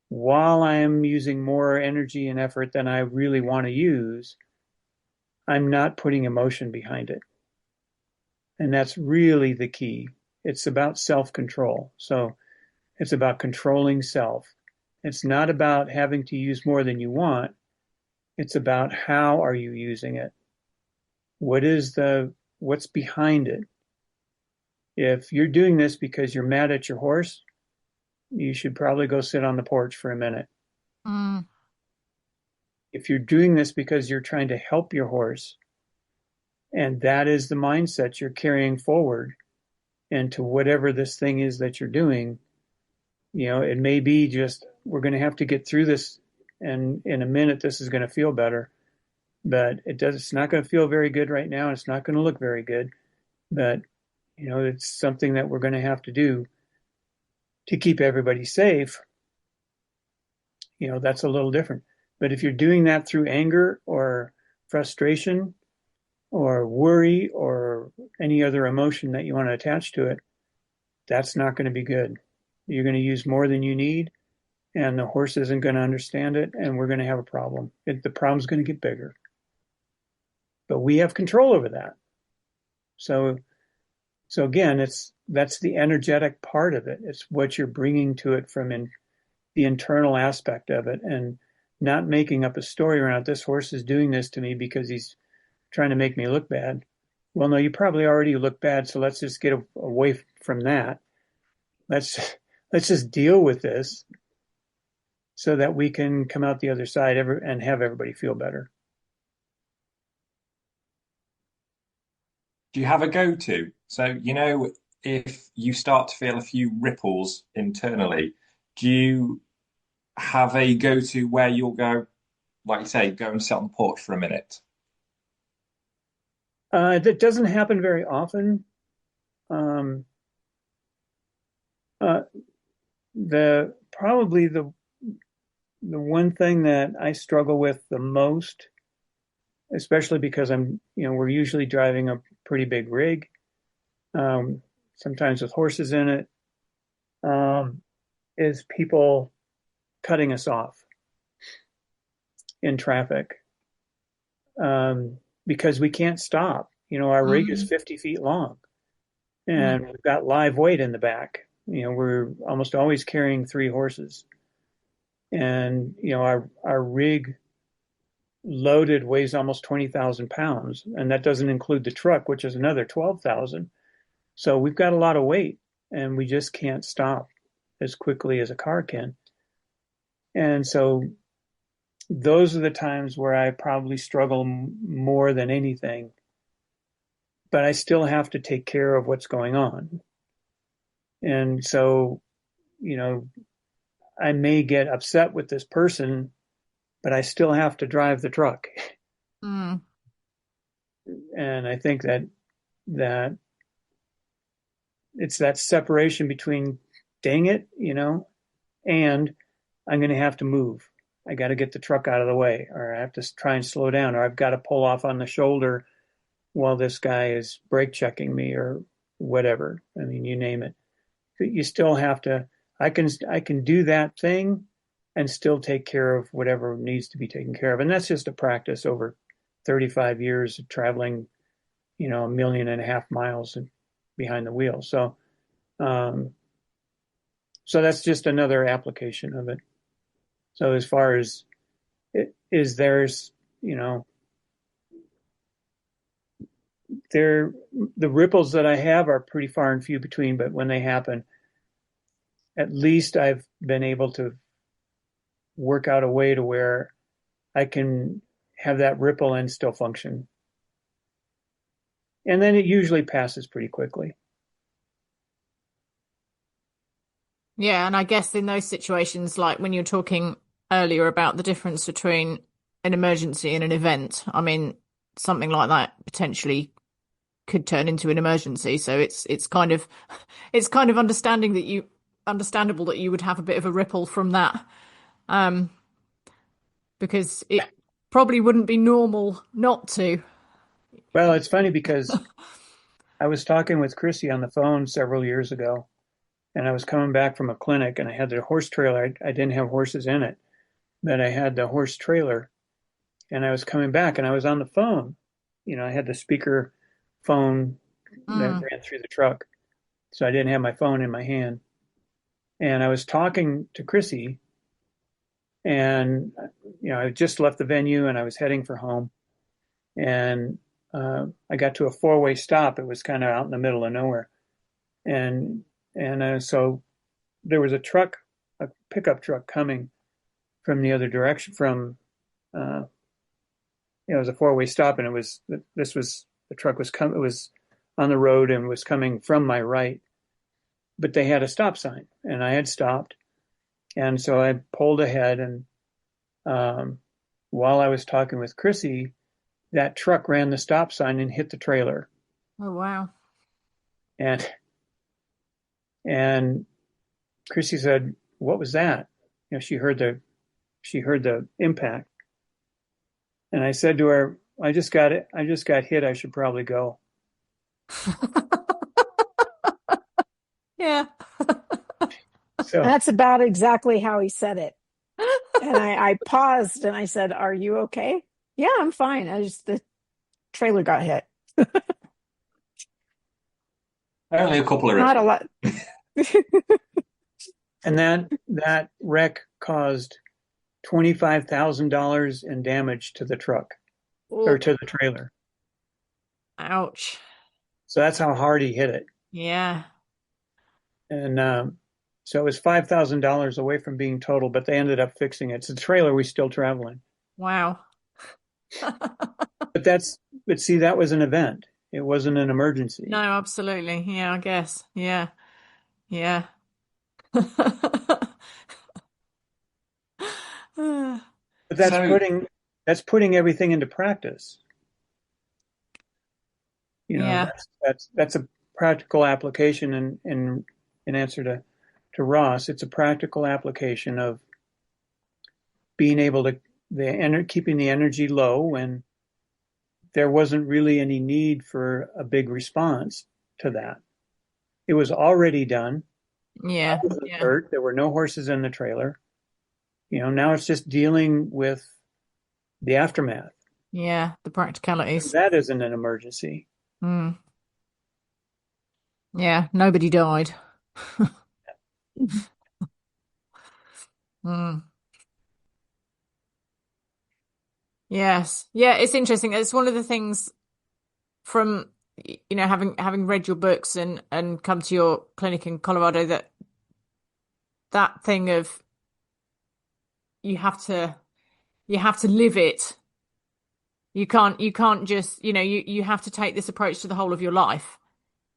while I am using more energy and effort than I really want to use, I'm not putting emotion behind it. And that's really the key. It's about self-control. So it's about controlling self. It's not about having to use more than you want. It's about how are you using it? What's behind it? If you're doing this because you're mad at your horse, you should probably go sit on the porch for a minute. Mm. If you're doing this because you're trying to help your horse, and that is the mindset you're carrying forward into whatever this thing is that you're doing, It may be just we're going to have to get through this, and in a minute this is going to feel better, but it's not going to feel very good right now. It's not going to look very good, but it's something that we're going to have to do to keep everybody safe. That's a little different. But if you're doing that through anger or frustration or worry or any other emotion that you want to attach to it, that's not going to be good. You're going to use more than you need, and the horse isn't going to understand it, and we're going to have a problem. The problem's going to get bigger. But we have control over that. So again, that's the energetic part of it. It's what you're bringing to it from the internal aspect of it, and not making up a story around this horse is doing this to me because he's trying to make me look bad. Well, no, you probably already look bad, so let's just get away from that. Let's just deal with this so that we can come out the other side and have everybody feel better. Do you have a go-to? So, if you start to feel a few ripples internally, do you have a go-to where you'll go, like you say, go and sit on the porch for a minute? That doesn't happen very often. Probably the one thing that I struggle with the most, especially because we're usually driving a pretty big rig, sometimes with horses in it, is people cutting us off in traffic, because we can't stop. Our rig is 50 feet long, and we've got live weight in the back. We're almost always carrying 3 horses, and our rig loaded weighs almost 20,000 pounds, and that doesn't include the truck, which is another 12,000. So we've got a lot of weight, and we just can't stop as quickly as a car can. And so those are the times where I probably struggle more than anything, but I still have to take care of what's going on. And so, I may get upset with this person, but I still have to drive the truck. And I think that it's that separation between, dang it, and I'm going to have to move. I got to get the truck out of the way, or I have to try and slow down, or I've got to pull off on the shoulder while this guy is brake checking me, or whatever. I mean, you name it. But you still have to, I can do that thing and still take care of whatever needs to be taken care of. And that's just a practice over 35 years of traveling, 1.5 million miles behind the wheel. So that's just another application of it. So as far as there's, the ripples that I have are pretty far and few between, but when they happen, at least I've been able to work out a way to where I can have that ripple and still function. And then it usually passes pretty quickly. Yeah, and I guess in those situations, like when you're talking earlier about the difference between an emergency and an event, I mean, something like that potentially could turn into an emergency. So it's kind of understandable that you would have a bit of a ripple from that, because it probably wouldn't be normal not to. Well, it's funny because I was talking with Crissi on the phone several years ago, and I was coming back from a clinic, and I had the horse trailer. I didn't have horses in it, but I had the horse trailer, and I was coming back, and I was on the phone. I had the speaker phone that ran through the truck, so I didn't have my phone in my hand. And I was talking to Crissi, and I just left the venue, and I was heading for home, and I got to a 4-way stop. It was kind of out in the middle of nowhere, and so there was a pickup truck coming from the other direction. It was a 4-way stop, and the truck was coming. It was on the road and was coming from my right. but they had a stop sign, and I had stopped. And so I pulled ahead, and while I was talking with Crissi, that truck ran the stop sign and hit the trailer. Oh, wow. And Crissi said, "What was that?" She heard the impact. And I said to her, I just got hit. I should probably go. Yeah. So That's about exactly how he said it. And I paused and I said, "Are you okay?" "Yeah, I'm fine. The trailer got hit." Only a couple of Not a lot. and that wreck caused $25,000 in damage to the truck or Ooh, to the trailer. ouch. So that's how hard he hit it. Yeah. And so it was $5,000 away from being total, but they ended up fixing it. It's a trailer we're still traveling. Wow. But see, that was an event. It wasn't an emergency. No, absolutely. Yeah, I guess. Yeah. Yeah. But that's So- putting everything into practice. Yeah. That's a practical application in answer to Ross. It's a practical application of being able to keeping the energy low when there wasn't really any need for a big response to that. It was already done. Yeah. I wasn't Yeah. hurt. There were no horses in the trailer. Now it's just dealing with the aftermath. Yeah. The practicalities. That isn't an emergency. Mm. Yeah. Nobody died. Mm. Yes. Yeah, it's interesting. It's one of the things from having read your books and come to your clinic in Colorado, that thing of you have to live it. You can't just, you have to take this approach to the whole of your life.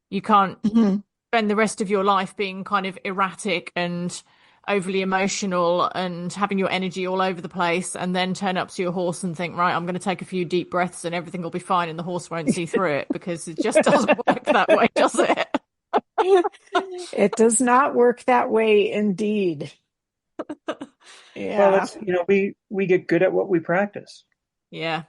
You can't spend the rest of your life being kind of erratic and overly emotional and having your energy all over the place and then turn up to your horse and think, right, I'm going to take a few deep breaths and everything will be fine and the horse won't see through it, because it just doesn't work that way, does it? It does not work that way, indeed. Yeah. Well, we get good at what we practice. Yeah.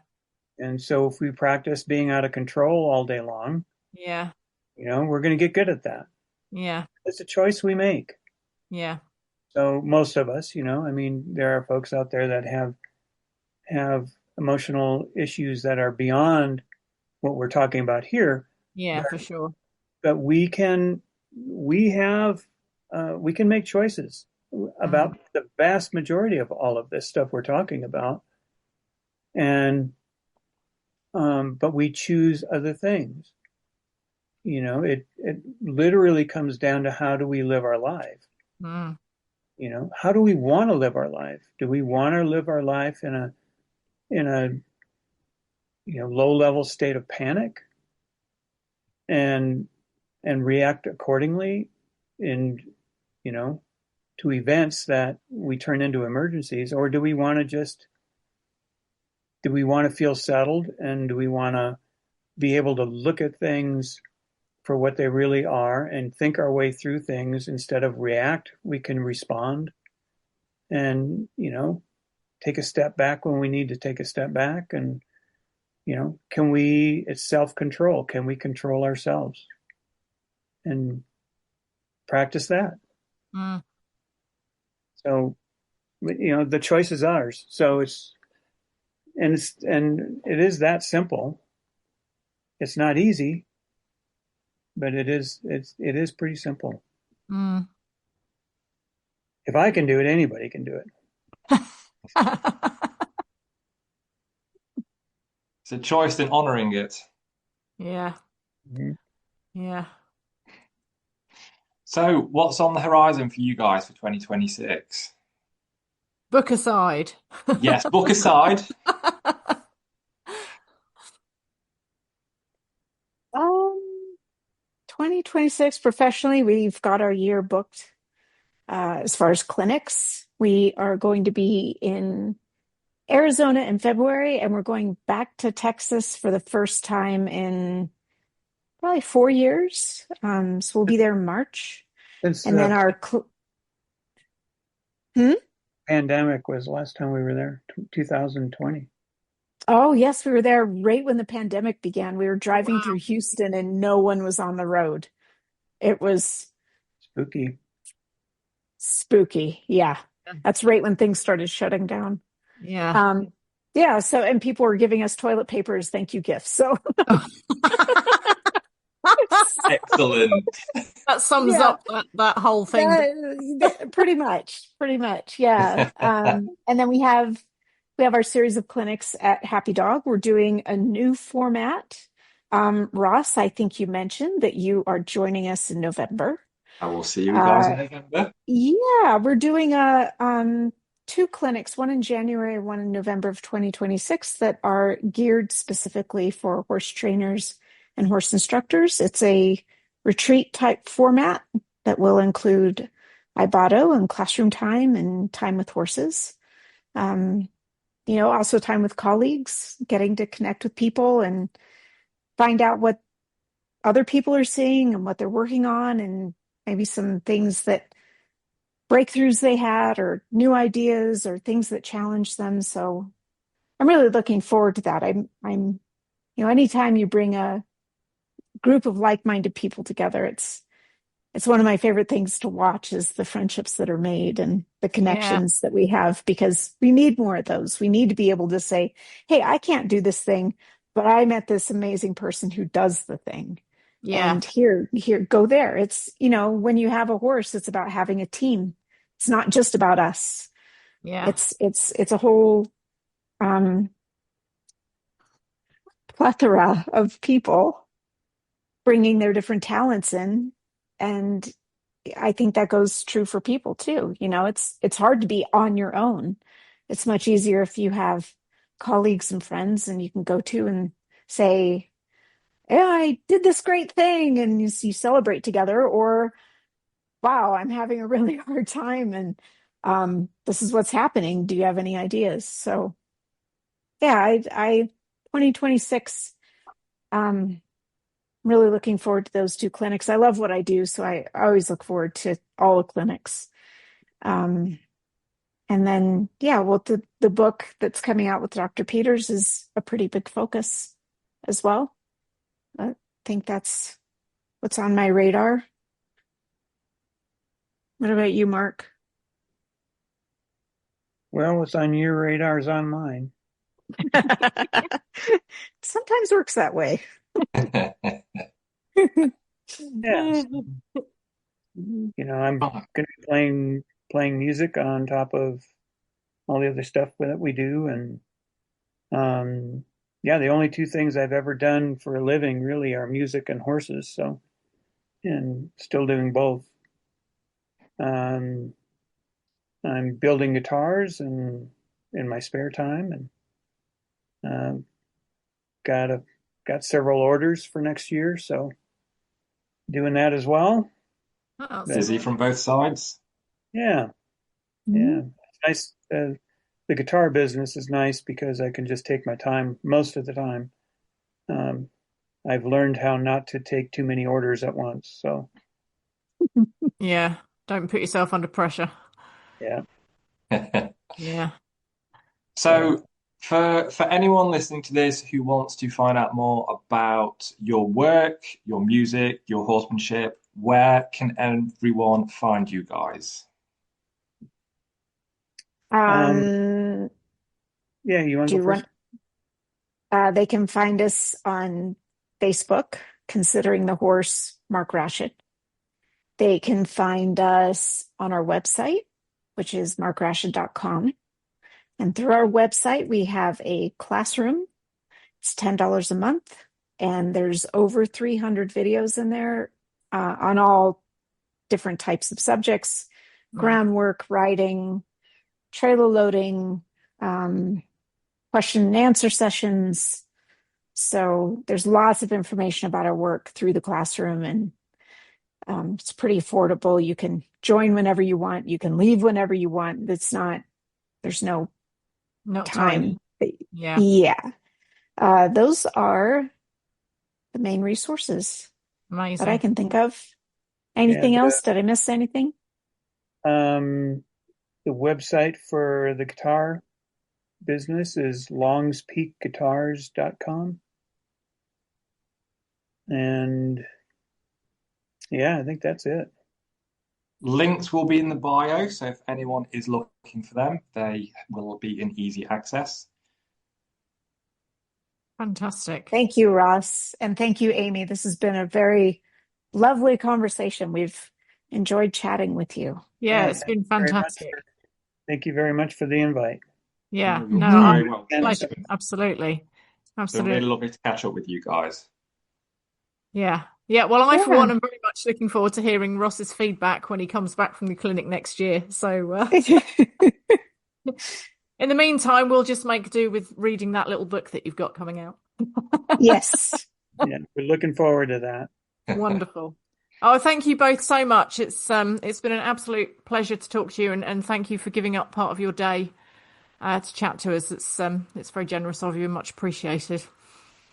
And so if we practice being out of control all day long, Yeah. we're going to get good at that. Yeah. It's a choice we make. Yeah. So most of us, there are folks out there that have emotional issues that are beyond what we're talking about here. Yeah, for sure. But we can make choices about the vast majority of all of this stuff we're talking about. And but we choose other things. It literally comes down to how do we live our life? Mm. How do we want to live our life? Do we want to live our life in a low level state of panic and react accordingly to events that we turn into emergencies? Or do we want to feel settled, and do we want to be able to look at things for what they really are and think our way through things instead of react? We can respond and, take a step back when we need to take a step back. And, it's self-control. Can we control ourselves? And practice that. Mm. So, the choice is ours. So it is that simple. It's not easy, but it is pretty simple. Mm. If I can do it, anybody can do it. It's a choice in honoring it. Yeah. Mhm. Yeah. So what's on the horizon for you guys for 2026? Book aside. Yes, book aside. 2026 professionally, we've got our year booked. As far as clinics, we are going to be in Arizona in February, and we're going back to Texas for the first time in probably 4 years. So we'll be there in March. Since And then the pandemic was the last time we were there, 2020. Oh, yes, we were there right when the pandemic began. We were driving through Houston and no one was on the road. It was Spooky. spooky. Yeah. That's right when things started shutting down. Yeah. Yeah, so and people were giving us toilet paper as thank you gifts. So Excellent. That sums Yeah. up that whole thing. pretty much. Yeah. And then we have our series of clinics at Happy Dog. We're doing a new format. Ross, I think you mentioned that you are joining us in November. I will see you guys in November. Yeah, we're doing two clinics, one in January, one in November of 2026, that are geared specifically for horse trainers and horse instructors. It's a retreat type format that will include Ibotta and classroom time and time with horses. Also time with colleagues, getting to connect with people and find out what other people are seeing and what they're working on, and maybe some things that breakthroughs they had or new ideas or things that challenge them. So I'm really looking forward to that. I'm anytime you bring a group of like-minded people together, it's one of my favorite things to watch, is the friendships that are made and the connections that we have, because we need more of those. We need to be able to say, hey, I can't do this thing, but I met this amazing person who does the thing. Yeah. And here, go there. It's, when you have a horse, it's about having a team. It's not just about us. Yeah. It's a whole plethora of people bringing their different talents in. And I think that goes true for people too. It's hard to be on your own. It's much easier if you have colleagues and friends and you can go to and say, yeah, I did this great thing, and you celebrate together, or wow, I'm having a really hard time, and this is what's happening. Do you have any ideas? So yeah, I 2026, really looking forward to those two clinics. I love what I do, so I always look forward to all the clinics. And then, the book that's coming out with Dr. Peters is a pretty big focus as well. I think that's what's on my radar. What about you, Mark? Well, what's on your radar is on mine. Sometimes works that way. Yes. I'm going to be playing music on top of all the other stuff that we do. And the only two things I've ever done for a living really are music and horses. So, and still doing both. I'm building guitars and in my spare time, and got several orders for next year. So doing that as well. Busy from both sides. Yeah. Yeah. It's nice. The guitar business is nice because I can just take my time most of the time. I've learned how not to take too many orders at once. So Yeah. Don't put yourself under pressure. yeah. Yeah. So for anyone listening to this who wants to find out more about your work, your music, your horsemanship, where can everyone find you guys? You want to go first? They can find us on Facebook, Considering the Horse, Mark Rashid. They can find us on our website, which is markrashid.com. And through our website, we have a classroom. It's $10 a month. And there's over 300 videos in there on all different types of subjects: groundwork, riding, trailer loading, question and answer sessions. So there's lots of information about our work through the classroom. And It's pretty affordable. You can join whenever you want. You can leave whenever you want. There's no Not time. Yeah. Yeah. Those are the main resources Amazing. that I can think of. Anything else? Did I miss anything? The website for the guitar business is longspeakguitars.com. And yeah, I think that's it. Links will be in the bio, so if anyone is looking for them, they will be in easy access. Fantastic. Thank you, Ross. And thank you, Amy. This has been a very lovely conversation. We've enjoyed chatting with you. Yeah, it's been fantastic. Thank you very much for the invite. Yeah, You're no, very welcome. pleasure. Absolutely. It's been really lovely to catch up with you guys. Yeah. Yeah. Well, I, for one, am very much looking forward to hearing Ross's feedback when he comes back from the clinic next year. So in the meantime, we'll just make do with reading that little book that you've got coming out. Yes. Yeah, we're looking forward to that. Wonderful. Oh, thank you both so much. It's been an absolute pleasure to talk to you, and thank you for giving up part of your day to chat to us. It's very generous of you and much appreciated.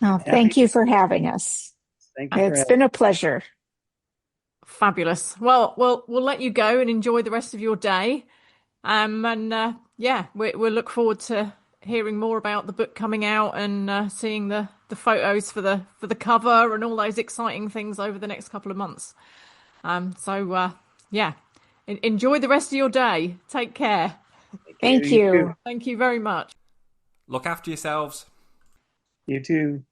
Oh, thank you for having us. Thank you. It's been a pleasure. Fabulous. Well, we'll let you go and enjoy the rest of your day. And we'll look forward to hearing more about the book coming out and seeing the photos for the cover and all those exciting things over the next couple of months. Enjoy the rest of your day. Take care. Thank you. Thank you very much. Look after yourselves. You too.